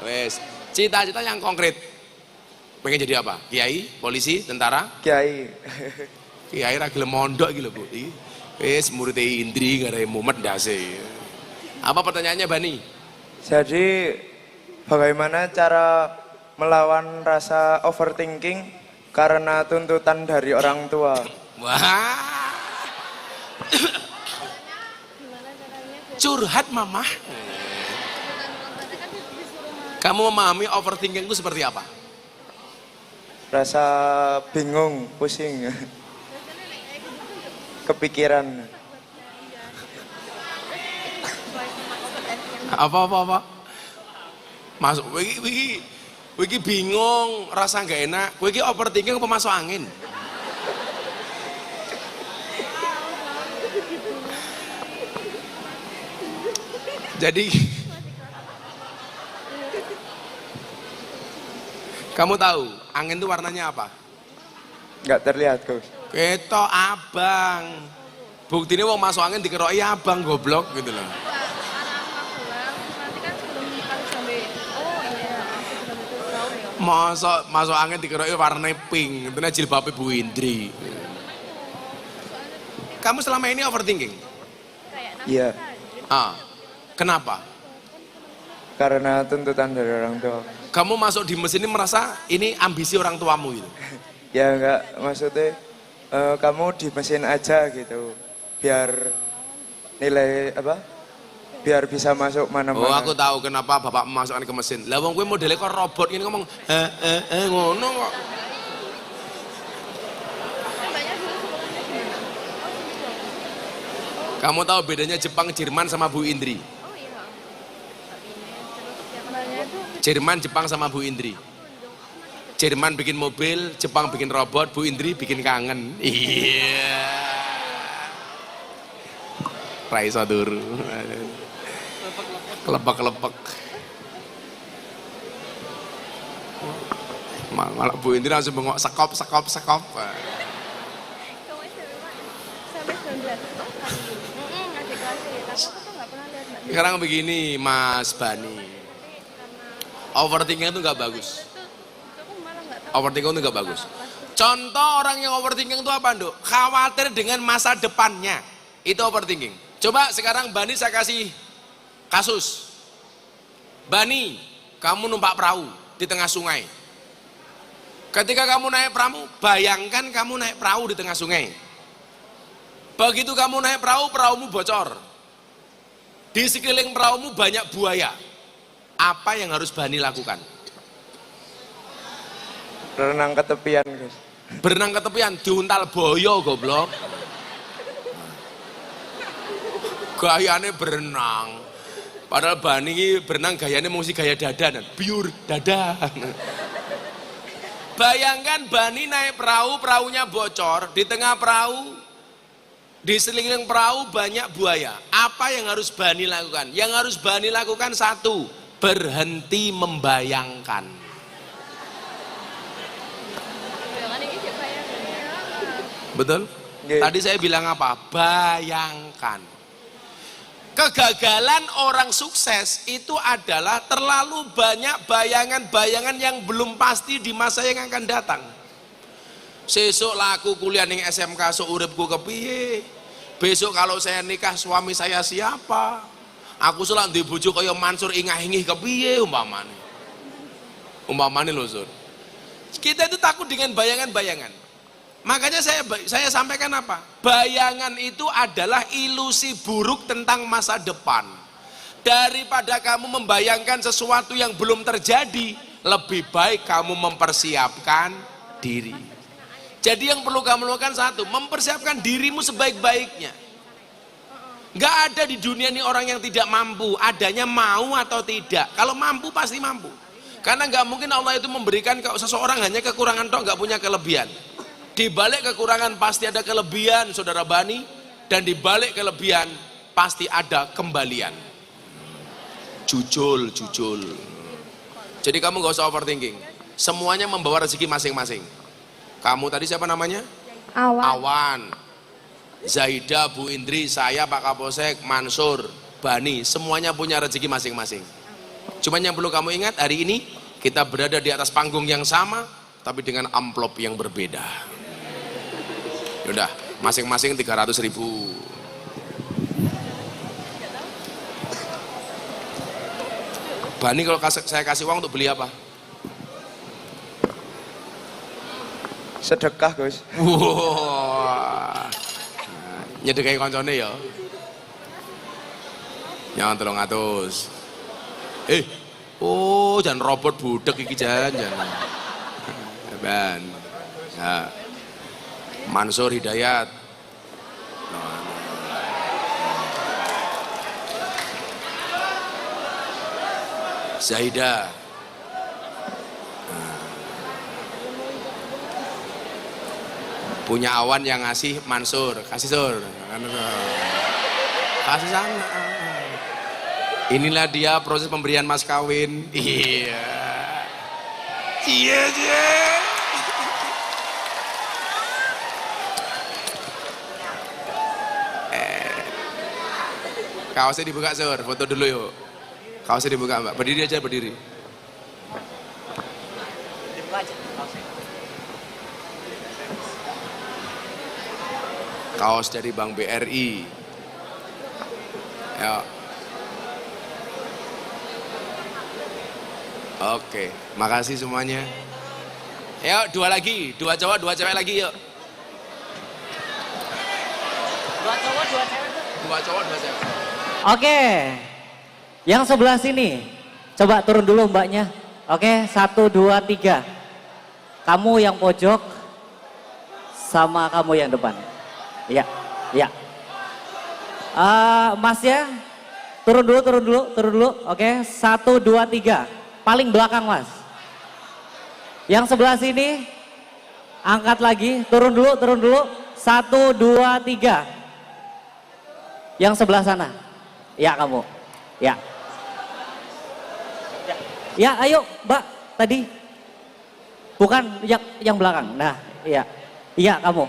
Wes, cita-cita yang konkret. Pengen jadi apa? Kiai, polisi, tentara? Kiai. Kiai ra gelem mondok iki lho, Bu. Wes murid Indri ngare mumet ndase. Apa pertanyaannya, Bani? Jadi bagaimana cara melawan rasa overthinking karena tuntutan dari orang tua? Wah. Curhat Mama. Kamu memahami overthinking itu seperti apa? Rasa bingung, pusing. Kepikiran. Apa? Masuk, wiki bingung, rasa nggak enak. Wiki overthinking apa masuk angin? Jadi kamu tahu angin itu warnanya apa? Nggak terlihat, Gus. Ketok abang. Buktinya wong masuk angin dikeroki abang goblok gitu loh. Masuk angin dikeroki warnanya pink, itu jilbabnya Bu Indri. Kamu selama ini overthinking? Iya. Kenapa? Karena tuntutan dari orang tua. Kamu masuk di mesin ini merasa ini ambisi orang tuamu gitu? Ya enggak, maksudnya kamu di mesin aja gitu. Biar nilai apa? Biar bisa masuk mana-mana. Oh, aku tahu kenapa bapak memasukkan ke mesin. Lah wong kowe modelnya kok robot ini ngomong ngono kok. Kamu tahu bedanya Jepang, Jerman sama Bu Indri? Jerman, Jepang sama Bu Indri. Jerman bikin mobil, Jepang bikin robot, Bu Indri bikin kangen. Iya. Raisa duru. Kelepek-kelepek. Malah Bu Indri langsung bengok sekop. Sekarang begini Mas Bani, overthinking itu nggak bagus. Overthinking itu nggak bagus. Contoh orang yang overthinking itu apa, Nduk? Khawatir dengan masa depannya, itu overthinking. Coba sekarang Bani saya kasih kasus. Bani, kamu numpak perahu di tengah sungai. Ketika kamu naik perahu, bayangkan kamu naik perahu di tengah sungai. Begitu kamu naik perahu, perahumu bocor. Di sekeliling perahumu banyak buaya. Apa yang harus Bani lakukan? Renang ke tepian, Gus. Berenang ke tepian, diuntal boyo goblok. Gayane berenang. Padahal Bani ini berenang gayane mesti gaya dadan, pure dadan. Bayangkan Bani naik perahu, perahunya bocor, di tengah perahu, di sekeliling perahu banyak buaya. Apa yang harus Bani lakukan? Yang harus Bani lakukan satu, berhenti membayangkan. Betul? Tadi saya bilang apa? Bayangkan. Kegagalan orang sukses itu adalah terlalu banyak bayangan-bayangan yang belum pasti di masa yang akan datang. Sesuk laku kuliah ning SMK sok uripku kepiye? Besok kalau saya nikah suami saya siapa? Aku selak duwe bojo kaya Mansur ingah-ingih kepiye umpamane. Umpamane lho, Sur. Kita itu takut dengan bayangan-bayangan. Makanya saya sampaikan apa? Bayangan itu adalah ilusi buruk tentang masa depan. Daripada kamu membayangkan sesuatu yang belum terjadi, lebih baik kamu mempersiapkan diri. Jadi yang perlu kamu lakukan satu, mempersiapkan dirimu sebaik-baiknya. Nggak ada di dunia ini orang yang tidak mampu, adanya mau atau tidak. Kalau mampu pasti mampu. Karena nggak mungkin Allah itu memberikan seseorang hanya kekurangan toh, nggak punya kelebihan. Di balik kekurangan pasti ada kelebihan, saudara Bani, dan di balik kelebihan pasti ada kembalian. Jujul. Jadi kamu nggak usah overthinking. Semuanya membawa rezeki masing-masing. Kamu tadi siapa namanya? Awan. Zaida, Bu Indri, saya, Pak Kapolsek, Mansur, Bani, semuanya punya rezeki masing-masing. Cuman yang perlu kamu ingat, hari ini kita berada di atas panggung yang sama, tapi dengan amplop yang berbeda. Yaudah, masing-masing 300.000. Bani, kalau saya kasih uang untuk beli apa? Sedekah, Gus. Wah, nyedekai koncone ya. Yang 300. Jangan robot budek iki jangan. Ben. Ya. Mansur Hidayat. Zaida. Punya Awan yang ngasih Mansur, kasih Sur. Kasih sana. Inilah dia proses pemberian mas kawin. Iya. Kaosnya dibuka Sur, foto dulu yuk. Kaosnya dibuka Mbak, berdiri aja berdiri. Dibuka aja kaosnya. Kaos dari Bank BRI. Ya. Oke, makasih semuanya. Yuk, dua lagi, dua cowok, dua cewek lagi yuk. Dua cowok, dua cewek. Dua cowok, dua cewek. Oke, yang sebelah sini, coba turun dulu mbaknya. Oke, 1, 2, 3. Kamu yang pojok, sama kamu yang depan. Iya. Mas ya, turun dulu. Oke, 1, 2, 3. Paling belakang Mas. Yang sebelah sini, angkat lagi, turun dulu. 1, 2, 3. Yang sebelah sana. Ya kamu. Ya. Ya, ayo Mbak, tadi. Bukan yang belakang. Nah, iya. Iya kamu.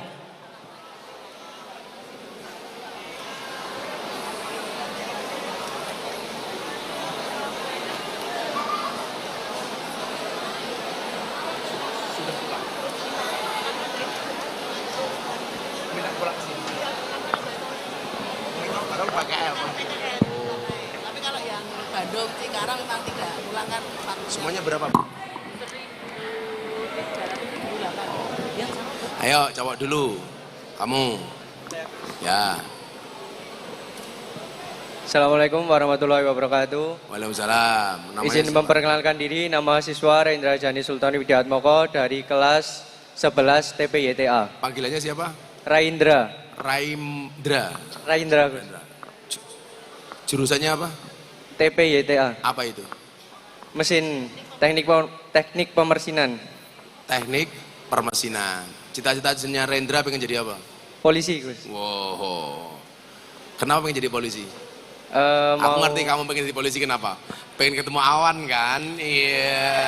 Semuanya berapa? Ayo cowok dulu. Kamu. Ya. Assalamualaikum warahmatullahi wabarakatuh. Waalaikumsalam. Izin memperkenalkan diri, nama siswa Rendra Jani Sultan Widiatmoko dari kelas 11 TPYTA. Panggilannya siapa? Raindra. Raindra. Jurusannya apa? TPYTA. Apa itu? Mesin teknik pemersinan. Teknik permesinan. Cita-citanya Rendra pengen jadi apa? Polisi, Gus. Wow. Kenapa pengen jadi polisi? Mau... Aku ngerti kamu pengen jadi polisi kenapa? Pengen ketemu Awan kan? Iya.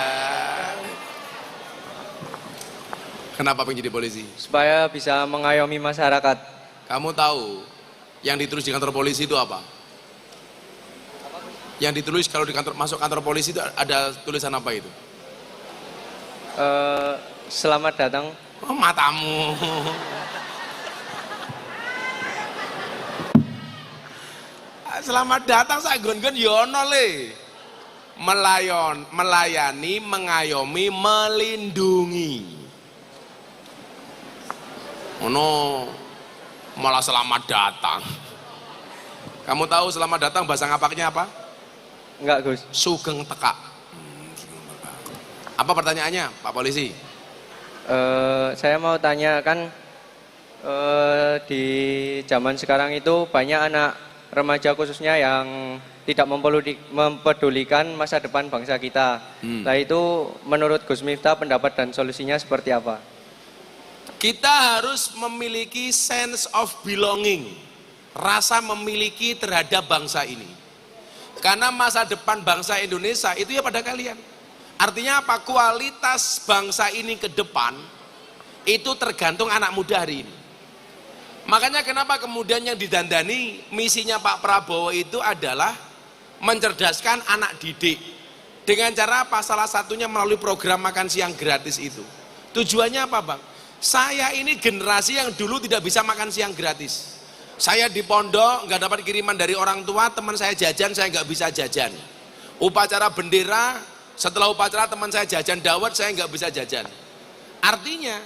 Kenapa pengen jadi polisi? Supaya bisa mengayomi masyarakat. Kamu tahu yang ditulis di kantor polisi itu apa? Yang ditulis kalau masuk kantor polisi itu ada tulisan apa itu? Selamat datang. Oh, matamu. Selamat datang sagon-gon yono le. Melayani, mengayomi, melindungi. Ono malah selamat datang. Kamu tahu selamat datang bahasa ngapaknya apa? Enggak, Gus. Sugeng teka. Apa pertanyaannya, Pak Polisi? Saya mau tanya kan di zaman sekarang itu banyak anak remaja khususnya yang tidak mempedulikan masa depan bangsa kita. Nah itu menurut Gus Miftah pendapat dan solusinya seperti apa? Kita harus memiliki sense of belonging, rasa memiliki terhadap bangsa ini. Karena masa depan bangsa Indonesia itu ya pada kalian. Artinya apa? Kualitas bangsa ini ke depan itu tergantung anak muda hari ini. Makanya kenapa kemudian yang didandani misinya Pak Prabowo itu adalah mencerdaskan anak didik. Dengan cara apa? Salah satunya melalui program makan siang gratis itu. Tujuannya apa Bang? Saya ini generasi yang dulu tidak bisa makan siang gratis. Saya di pondok nggak dapat kiriman dari orang tua, teman saya jajan, saya nggak bisa jajan. Upacara bendera, setelah upacara teman saya jajan dawet, saya nggak bisa jajan. Artinya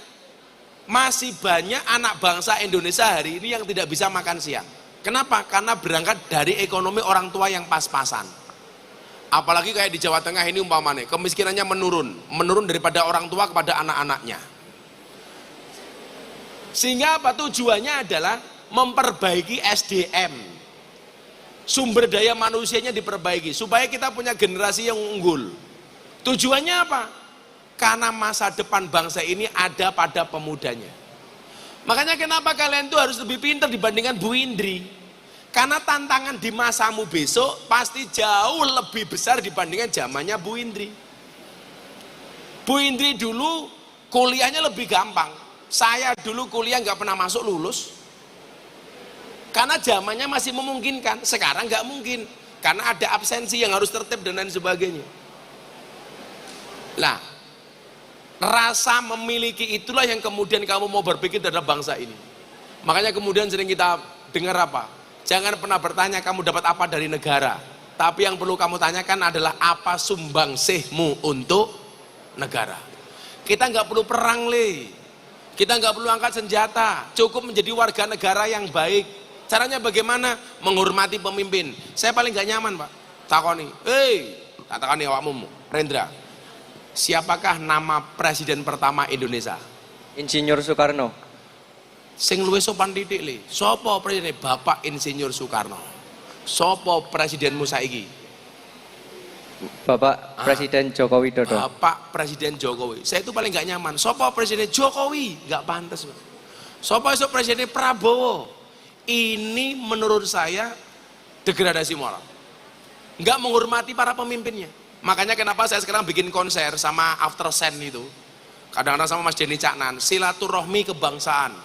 masih banyak anak bangsa Indonesia hari ini yang tidak bisa makan siang. Kenapa? Karena berangkat dari ekonomi orang tua yang pas-pasan. Apalagi kayak di Jawa Tengah ini umpamanya, kemiskinannya menurun daripada orang tua kepada anak-anaknya. Sehingga apa? Tujuannya adalah memperbaiki SDM. Sumber daya manusianya diperbaiki supaya kita punya generasi yang unggul. Tujuannya apa? Karena masa depan bangsa ini ada pada pemudanya. Makanya kenapa kalian tuh harus lebih pintar dibandingkan Bu Indri? Karena tantangan di masamu besok pasti jauh lebih besar dibandingkan zamannya Bu Indri. Bu Indri dulu kuliahnya lebih gampang. Saya dulu kuliah nggak pernah masuk lulus. Karena zamannya masih memungkinkan. Sekarang nggak mungkin. Karena ada absensi yang harus tertib dan lain sebagainya. Nah, rasa memiliki itulah yang kemudian kamu mau berpikir terhadap bangsa ini. Makanya kemudian sering kita dengar apa? Jangan pernah bertanya kamu dapat apa dari negara. Tapi yang perlu kamu tanyakan adalah apa sumbangsihmu untuk negara. Kita nggak perlu perang kita nggak perlu angkat senjata. Cukup menjadi warga negara yang baik. Caranya bagaimana? Menghormati pemimpin. Saya paling nggak nyaman Pak. Takoni, tak takoni awakmu, Rendra. Siapakah nama presiden pertama Indonesia? Insinyur Soekarno. Sing luwih sopan titik le. Sopo presiden? Bapak Insinyur Soekarno. Sopo presidenmu saiki? Bapak Presiden Joko Widodo. Bapak Presiden Jokowi. Saya itu paling nggak nyaman. Sopo Presiden Jokowi? Nggak pantas. Sopo esok Presiden Prabowo? Ini menurut saya degradasi moral. Nggak menghormati para pemimpinnya. Makanya kenapa saya sekarang bikin konser sama After Sen itu. Kadang-kadang sama Mas Denny Caknan. Silaturahmi kebangsaan.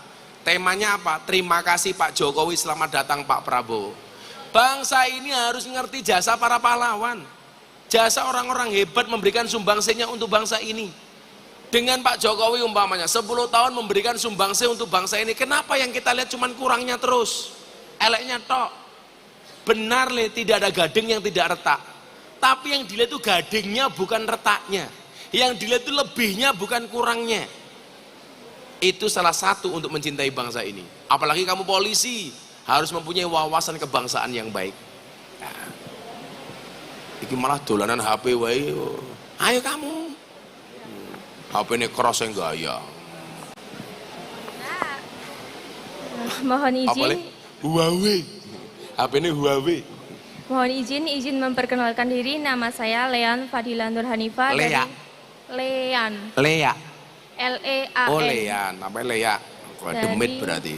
Temanya apa? Terima kasih Pak Jokowi, selamat datang Pak Prabowo. Bangsa ini harus ngerti jasa para pahlawan. Jasa orang-orang hebat memberikan sumbangsihnya untuk bangsa ini. Dengan Pak Jokowi umpamanya 10 tahun memberikan sumbangsih untuk bangsa ini. Kenapa yang kita lihat cuman kurangnya terus? Eleknya tok. Benar tidak ada gading yang tidak retak. Tapi yang dilihat itu gadingnya bukan retaknya. Yang dilihat itu lebihnya bukan kurangnya. Itu salah satu untuk mencintai bangsa ini. Apalagi kamu polisi, harus mempunyai wawasan kebangsaan yang baik. Nah, iki malah dolanan HP wae. Ayo kamu. HP ini keras yang gaya. Mohon izin. Huawei. HP ini Huawei. Mohon izin memperkenalkan diri. Nama saya Lean Fadila Nur Hanifah. Lea. Lean. Lea. L-E-A-N. Oh Lean, apa Lea? Demit berarti.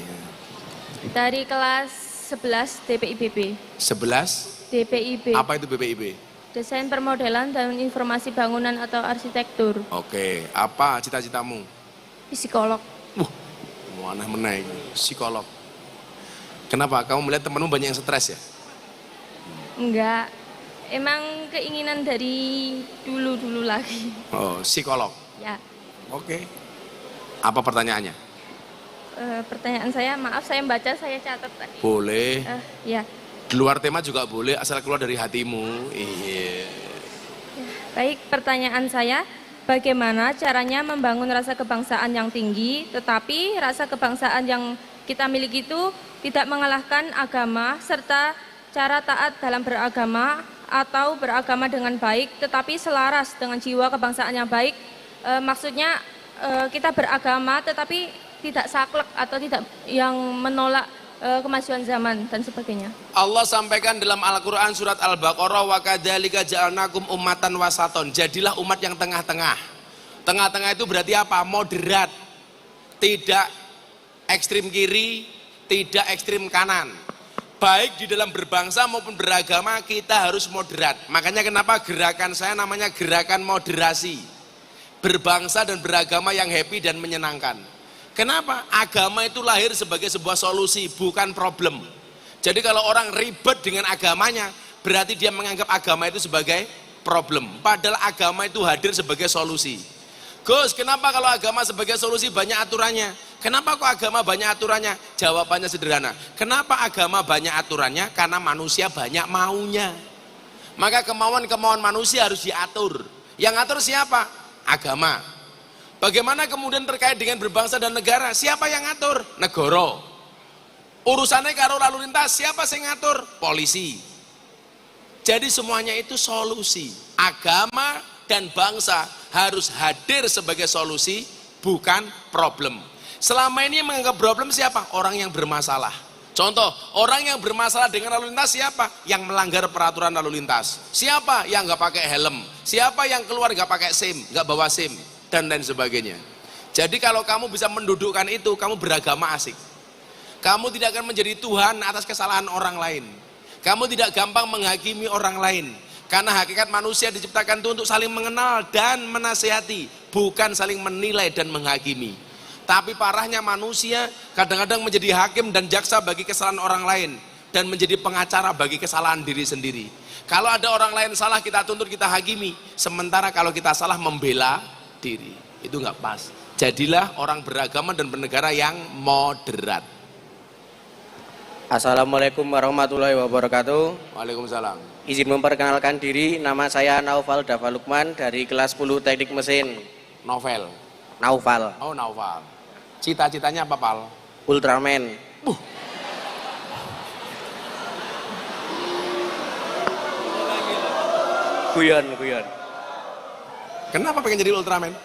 Dari kelas 11 DPIBB. 11? DPIB. Apa itu BPIB? Desain Permodelan dan Informasi Bangunan atau Arsitektur. Oke, apa cita-citamu? Psikolog. Aneh meneh, psikolog. Kenapa? Kamu melihat temanmu banyak yang stres ya? Enggak. Emang keinginan dari dulu-dulu lagi. Oh, psikolog. Ya. Oke. Apa pertanyaannya? Pertanyaan saya, maaf saya baca, saya catat tadi. Boleh. Ya. Di luar tema juga boleh, asal keluar dari hatimu. Iya. Baik, pertanyaan saya, bagaimana caranya membangun rasa kebangsaan yang tinggi, tetapi rasa kebangsaan yang kita miliki itu tidak mengalahkan agama, serta cara taat dalam beragama atau beragama dengan baik, tetapi selaras dengan jiwa kebangsaan yang baik. Maksudnya kita beragama tetapi tidak saklek atau tidak yang menolak kemajuan zaman dan sebagainya. Allah sampaikan dalam Al-Quran surat Al-Baqarah, wa kadzalika ja'alnakum ummatan wasaton. Jadilah umat yang tengah-tengah. Tengah-tengah itu berarti apa? Moderat. Tidak ekstrim kiri, tidak ekstrim kanan. Baik di dalam berbangsa maupun beragama kita harus moderat. Makanya kenapa gerakan saya namanya gerakan moderasi. Berbangsa dan beragama yang happy dan menyenangkan. Kenapa? Agama itu lahir sebagai sebuah solusi, bukan problem. Jadi kalau orang ribet dengan agamanya, berarti dia menganggap agama itu sebagai problem. Padahal agama itu hadir sebagai solusi. Gus, kenapa kalau agama sebagai solusi banyak aturannya? Kenapa kok agama banyak aturannya? Jawabannya sederhana. Kenapa agama banyak aturannya? Karena manusia banyak maunya. Maka kemauan-kemauan manusia harus diatur. Yang atur siapa? Agama. Bagaimana kemudian terkait dengan berbangsa dan negara? Siapa yang ngatur? Negara. Urusannya karo lalu lintas, siapa yang ngatur? Polisi. Jadi semuanya itu solusi. Agama dan bangsa harus hadir sebagai solusi, bukan problem. Selama ini yang menganggap problem siapa? Orang yang bermasalah. Contoh, orang yang bermasalah dengan lalu lintas siapa? Yang melanggar peraturan lalu lintas. Siapa yang nggak pakai helm? Siapa yang keluar nggak pakai SIM, nggak bawa SIM, dan lain sebagainya. Jadi kalau kamu bisa mendudukkan itu, kamu beragama asik. Kamu tidak akan menjadi Tuhan atas kesalahan orang lain. Kamu tidak gampang menghakimi orang lain. Karena hakikat manusia diciptakan itu untuk saling mengenal dan menasihati, bukan saling menilai dan menghakimi. Tapi parahnya manusia kadang-kadang menjadi hakim dan jaksa bagi kesalahan orang lain dan menjadi pengacara bagi kesalahan diri sendiri. Kalau ada orang lain salah kita tuntut, kita hakimi, sementara kalau kita salah membela diri. Itu nggak pas. Jadilah orang beragama dan bernegara yang moderat. Assalamualaikum warahmatullahi wabarakatuh. Waalaikumsalam. Izin memperkenalkan diri, nama saya Naufal Dava Lukman dari kelas 10 Teknik Mesin. Novel. Naufal. Oh, Naufal. Cita-citanya apa, Pal? Ultraman. Guyon. Kenapa pengen jadi Ultraman?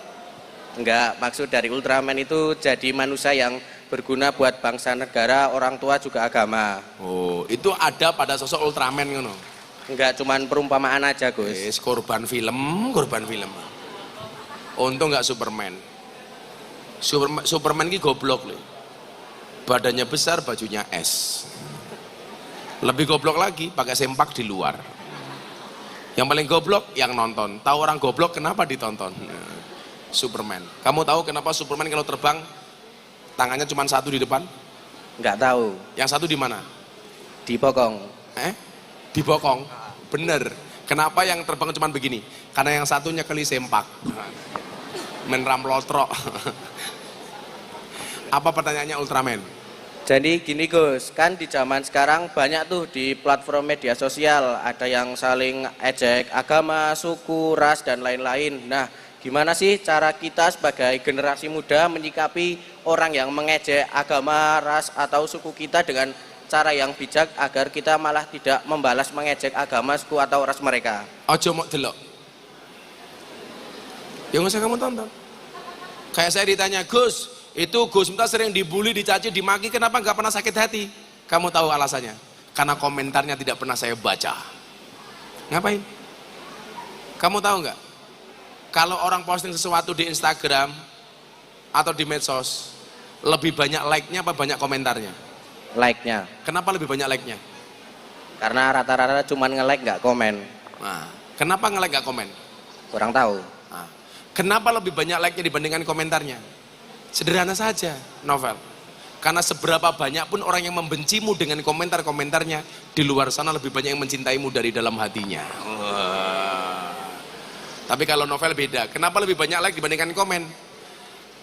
Enggak, maksud dari Ultraman itu jadi manusia yang berguna buat bangsa, negara, orang tua juga agama. Oh, itu ada pada sosok Ultraman ngono. Enggak, cuman perumpamaan aja, Gus. Korban film. Untung nggak Superman. Superman ini goblok loh. Badannya besar, bajunya es. Lebih goblok lagi, pakai sempak di luar. Yang paling goblok yang nonton. Tahu orang goblok kenapa ditonton? Superman. Kamu tahu kenapa Superman kalau terbang tangannya cuma satu di depan? Enggak tahu. Yang satu di mana? Di bokong. Di bokong. Bener. Kenapa yang terbang cuma begini? Karena yang satunya keli sempak. Menram lotrok. Apa pertanyaannya Ultraman? Jadi gini Gus, kan di zaman sekarang banyak tuh di platform media sosial ada yang saling ejek agama, suku, ras dan lain-lain. Nah, gimana sih cara kita sebagai generasi muda menyikapi orang yang mengejek agama, ras atau suku kita dengan cara yang bijak agar kita malah tidak membalas mengejek agama, suku atau ras mereka? Ojo mau delok. Ya nggak usah kamu tonton. Kayak saya ditanya, Gus, itu Gus Miftah sering dibully, dicaci, dimaki, kenapa nggak pernah sakit hati? Kamu tahu alasannya? Karena komentarnya tidak pernah saya baca. Ngapain? Kamu tahu nggak? Kalau orang posting sesuatu di Instagram atau di medsos, lebih banyak like-nya apa banyak komentarnya? Like-nya. Kenapa lebih banyak like-nya? Karena rata-rata cuma nge-like nggak komen. Nah, kenapa nge-like nggak komen? Kurang tahu. Nah, kenapa lebih banyak like-nya dibandingkan komentarnya? Sederhana saja, Novel. Karena seberapa banyak pun orang yang membencimu dengan komentar-komentarnya, di luar sana lebih banyak yang mencintaimu dari dalam hatinya. Tapi kalau Novel beda. Kenapa lebih banyak like dibandingkan komen?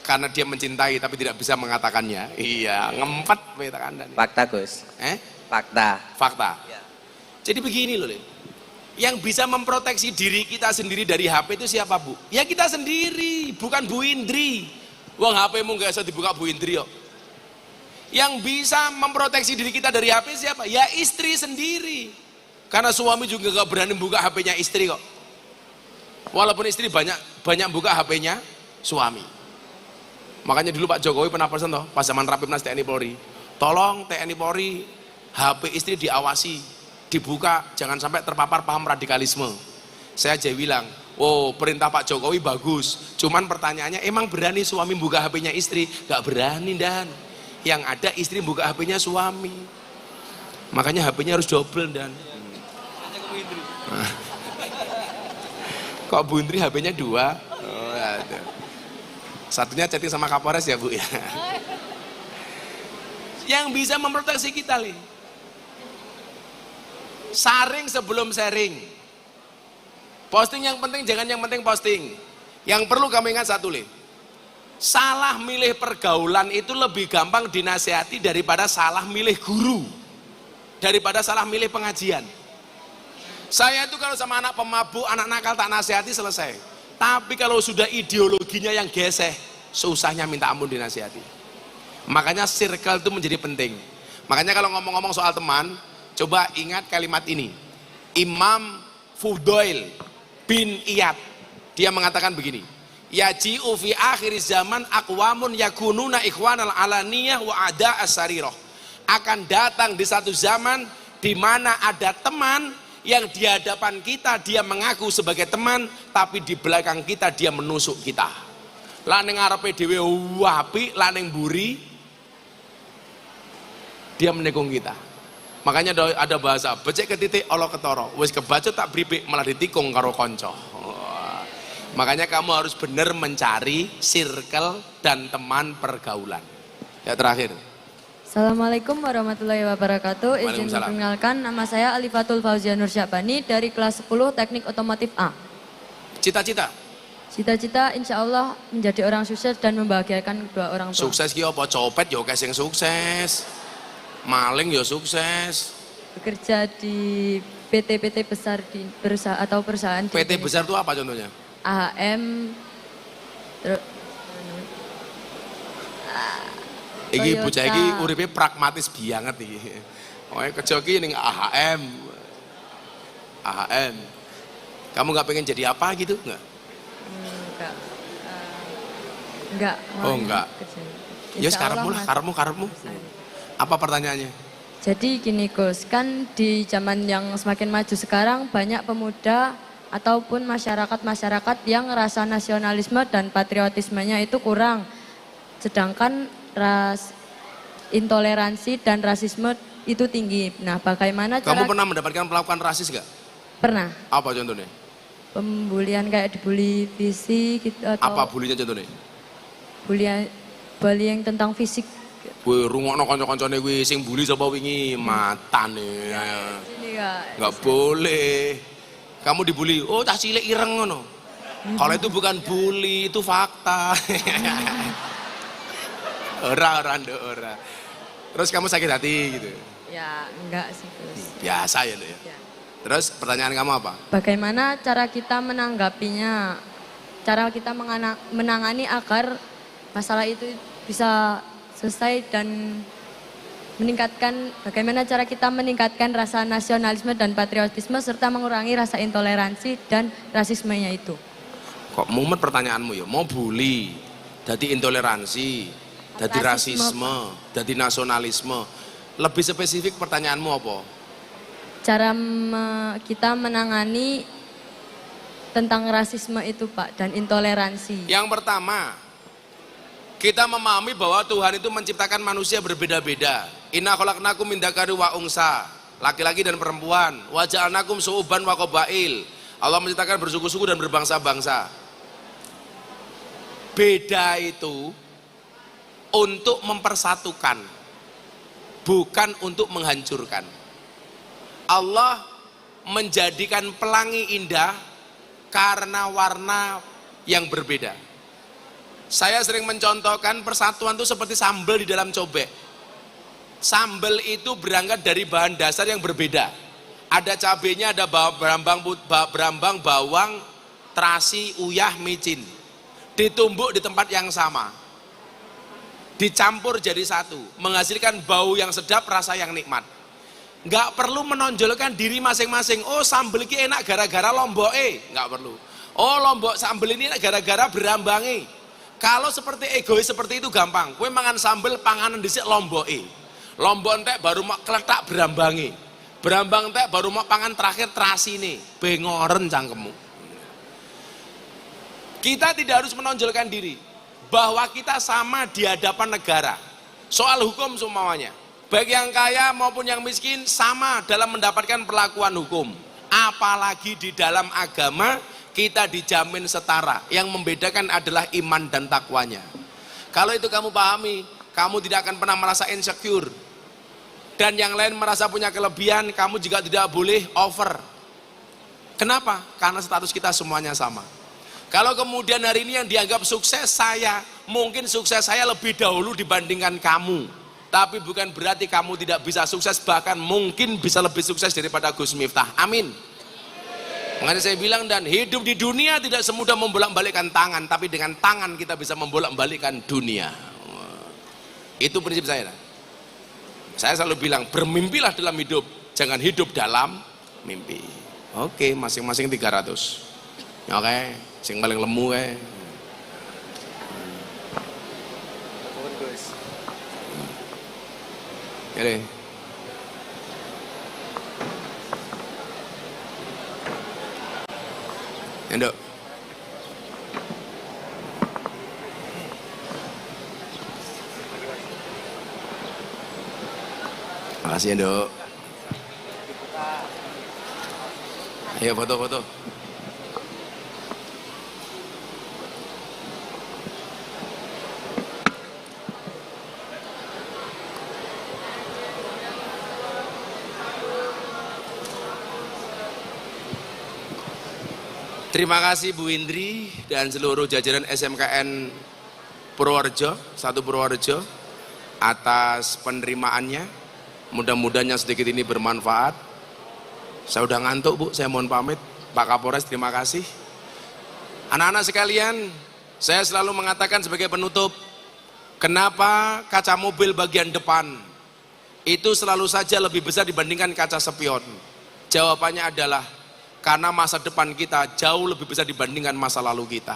Karena dia mencintai tapi tidak bisa mengatakannya. Iya, ngempet katakan. Fakta, Gus. Fakta. Ya. Jadi begini loh, yang bisa memproteksi diri kita sendiri dari HP itu siapa, Bu? Ya kita sendiri, bukan Bu Indri. Wong HP-mu nggak bisa dibuka Bu Indri kok. Yang bisa memproteksi diri kita dari HP siapa? Ya istri sendiri. Karena suami juga nggak berani buka HP-nya istri kok. Walaupun istri banyak buka HP-nya suami. Makanya dulu Pak Jokowi pernah pesan toh, pas zaman Rapimnas TNI Polri, tolong TNI Polri HP istri diawasi, dibuka, jangan sampai terpapar paham radikalisme. Saya aja bilang, oh perintah Pak Jokowi bagus, cuman pertanyaannya emang berani suami buka HP-nya istri? Gak berani, Dan. Yang ada istri buka HP-nya suami. Makanya HP-nya harus double, Dan. Kok Bu Indri HP-nya 2? Oh, ada. Satunya chatting sama Kapolres ya Bu ya. Yang bisa memproteksi kita, Li. Saring sebelum sharing. Posting yang penting, jangan yang penting posting. Yang perlu kamu ingat satu, Li. Salah milih pergaulan itu lebih gampang dinasihati daripada salah milih guru. Daripada salah milih pengajian. Saya itu kalau sama anak pemabuk, anak nakal tak nasihati selesai. Tapi kalau sudah ideologinya yang geseh, susahnya minta ampun dinasihati. Makanya circle itu menjadi penting. Makanya kalau ngomong-ngomong soal teman, coba ingat kalimat ini. Imam Fudail bin Iyad, dia mengatakan begini, yaji'u fi akhir zaman aqwamun yakununa ikhwanal alaniyah wa ada asarirah. Akan datang di satu zaman di mana ada teman yang di hadapan kita dia mengaku sebagai teman, tapi di belakang kita dia menusuk kita. Laneng ngarepe dhewe apik, laneng buri dia menikung kita. Makanya ada bahasa becek ke titik Allah ketoro, wis kebaca tak bripik malah ditikung karo konco. Makanya kamu harus benar mencari circle dan teman pergaulan. Ya terakhir. Assalamualaikum warahmatullahi wabarakatuh. Izin memperkenalkan, nama saya Alifatul Fauzia Nur Syabani dari kelas 10 Teknik Otomotif A. Cita-cita? Cita-cita insya Allah menjadi orang sukses dan membahagiakan kedua orang tua. Sukses ki apa? Copet ya yang sukses. Maling ya sukses. Bekerja di PT-PT besar di perusahaan atau perusahaan di PT besar itu apa contohnya? AHM. Iki bocah iki uripe pragmatis banget iki. Oke kerja iki ning AHM. AHM. Kamu nggak pengen jadi apa gitu nggak? Enggak. Oh enggak. Ya karepmu lah, karepmu. Apa pertanyaannya? Jadi gini Gus, kan di zaman yang semakin maju sekarang banyak pemuda ataupun masyarakat yang rasa nasionalisme dan patriotismenya itu kurang. Sedangkan intoleransi dan rasisme itu tinggi. Nah, bagaimana cara... Kamu pernah melakukan rasis gak? Pernah. Apa contohnya? Pembulian kayak dibully fisik gitu atau... Apa bulinya contohnya? Bullying tentang fisik. Gue rungokno kanca-kancane kuwi sing bully sapa wingi matane. Enggak boleh. Kamu dibully, oh cah cilik ireng ngono. Kalau itu bukan bully, itu fakta. Ora. Terus kamu sakit hati gitu? Ya, enggak sih Gus. Biasa ya, ya. Terus pertanyaan kamu apa? Bagaimana cara kita menanggapinya? Cara kita menangani agar masalah itu bisa selesai dan bagaimana cara kita meningkatkan rasa nasionalisme dan patriotisme serta mengurangi rasa intoleransi dan rasismenya itu. Kok mumet pertanyaanmu ya? Mau bully, jadi intoleransi, jadi rasisme, jadi nasionalisme. Lebih spesifik pertanyaanmu apa? Cara kita menangani tentang rasisme itu Pak dan intoleransi. Yang pertama, kita memahami bahwa Tuhan itu menciptakan manusia berbeda-beda. Inna khalaqnakum min dzakari wa unsa, laki-laki dan perempuan. Wa ja'alnakum syu'uban wa qabail. Allah menciptakan bersuku-suku dan berbangsa-bangsa. Beda itu untuk mempersatukan, bukan untuk menghancurkan. Allah menjadikan pelangi indah karena warna yang berbeda. Saya sering mencontohkan persatuan itu seperti sambal di dalam cobek. Sambal itu berangkat dari bahan dasar yang berbeda. Ada cabenya, ada berambang, bawang, terasi, uyah, micin. Ditumbuk di tempat yang sama. Dicampur jadi satu, menghasilkan bau yang sedap, rasa yang nikmat. Nggak perlu menonjolkan diri masing-masing. Oh sambal ini enak gara-gara lomboke, nggak perlu. Oh lombok sambal ini enak gara-gara berambangi. Kalau seperti egois seperti itu gampang. Kowe mangan sambel panganan dhisik lomboke. Lombok entek baru mau kletak berambangi. Berambang entek baru mau pangan terakhir terasine. Bengoren cangkemmu. Kita tidak harus menonjolkan diri bahwa kita sama di hadapan negara. Soal hukum semuanya. Baik yang kaya maupun yang miskin sama dalam mendapatkan perlakuan hukum. Apalagi di dalam agama kita dijamin setara. Yang membedakan adalah iman dan takwanya. Kalau itu kamu pahami, kamu tidak akan pernah merasa insecure. Dan yang lain merasa punya kelebihan, kamu juga tidak boleh over. Kenapa? Karena status kita semuanya sama. Kalau kemudian hari ini yang dianggap sukses saya, mungkin sukses saya lebih dahulu dibandingkan kamu. Tapi bukan berarti kamu tidak bisa sukses, bahkan mungkin bisa lebih sukses daripada Gus Miftah. Amin. Makanya saya bilang, dan hidup di dunia tidak semudah membolak-balikkan tangan, tapi dengan tangan kita bisa membolak-balikkan dunia. Itu prinsip saya. Saya selalu bilang, bermimpilah dalam hidup, jangan hidup dalam mimpi. Oke, masing-masing 300. Oke, sing paling lemu ya. Oke. Endok. Makasih Endok. Ayo foto-foto. Terima kasih Bu Indri dan seluruh jajaran SMKN Purworejo, 1 Purworejo atas penerimaannya. Mudah-mudahan yang sedikit ini bermanfaat. Saya udah ngantuk Bu, saya mohon pamit. Pak Kapolres terima kasih. Anak-anak sekalian, saya selalu mengatakan sebagai penutup, kenapa kaca mobil bagian depan itu selalu saja lebih besar dibandingkan kaca spion? Jawabannya adalah karena masa depan kita jauh lebih besar dibandingkan masa lalu kita.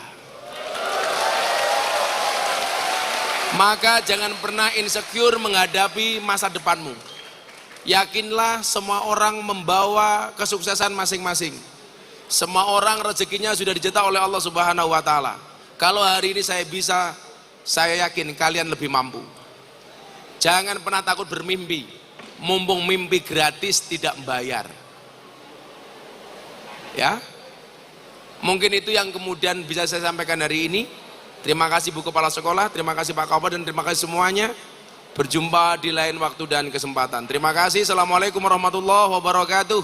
Maka jangan pernah insecure menghadapi masa depanmu. Yakinlah semua orang membawa kesuksesan masing-masing. Semua orang rezekinya sudah dicetak oleh Allah Subhanahu wa taala. Kalau hari ini saya bisa, saya yakin kalian lebih mampu. Jangan pernah takut bermimpi. Mumpung mimpi gratis tidak membayar. Ya, mungkin itu yang kemudian bisa saya sampaikan hari ini. Terima kasih Bu Kepala Sekolah, terima kasih Pak Kapolres, dan terima kasih semuanya. Berjumpa di lain waktu dan kesempatan. Terima kasih. Assalamualaikum warahmatullahi wabarakatuh.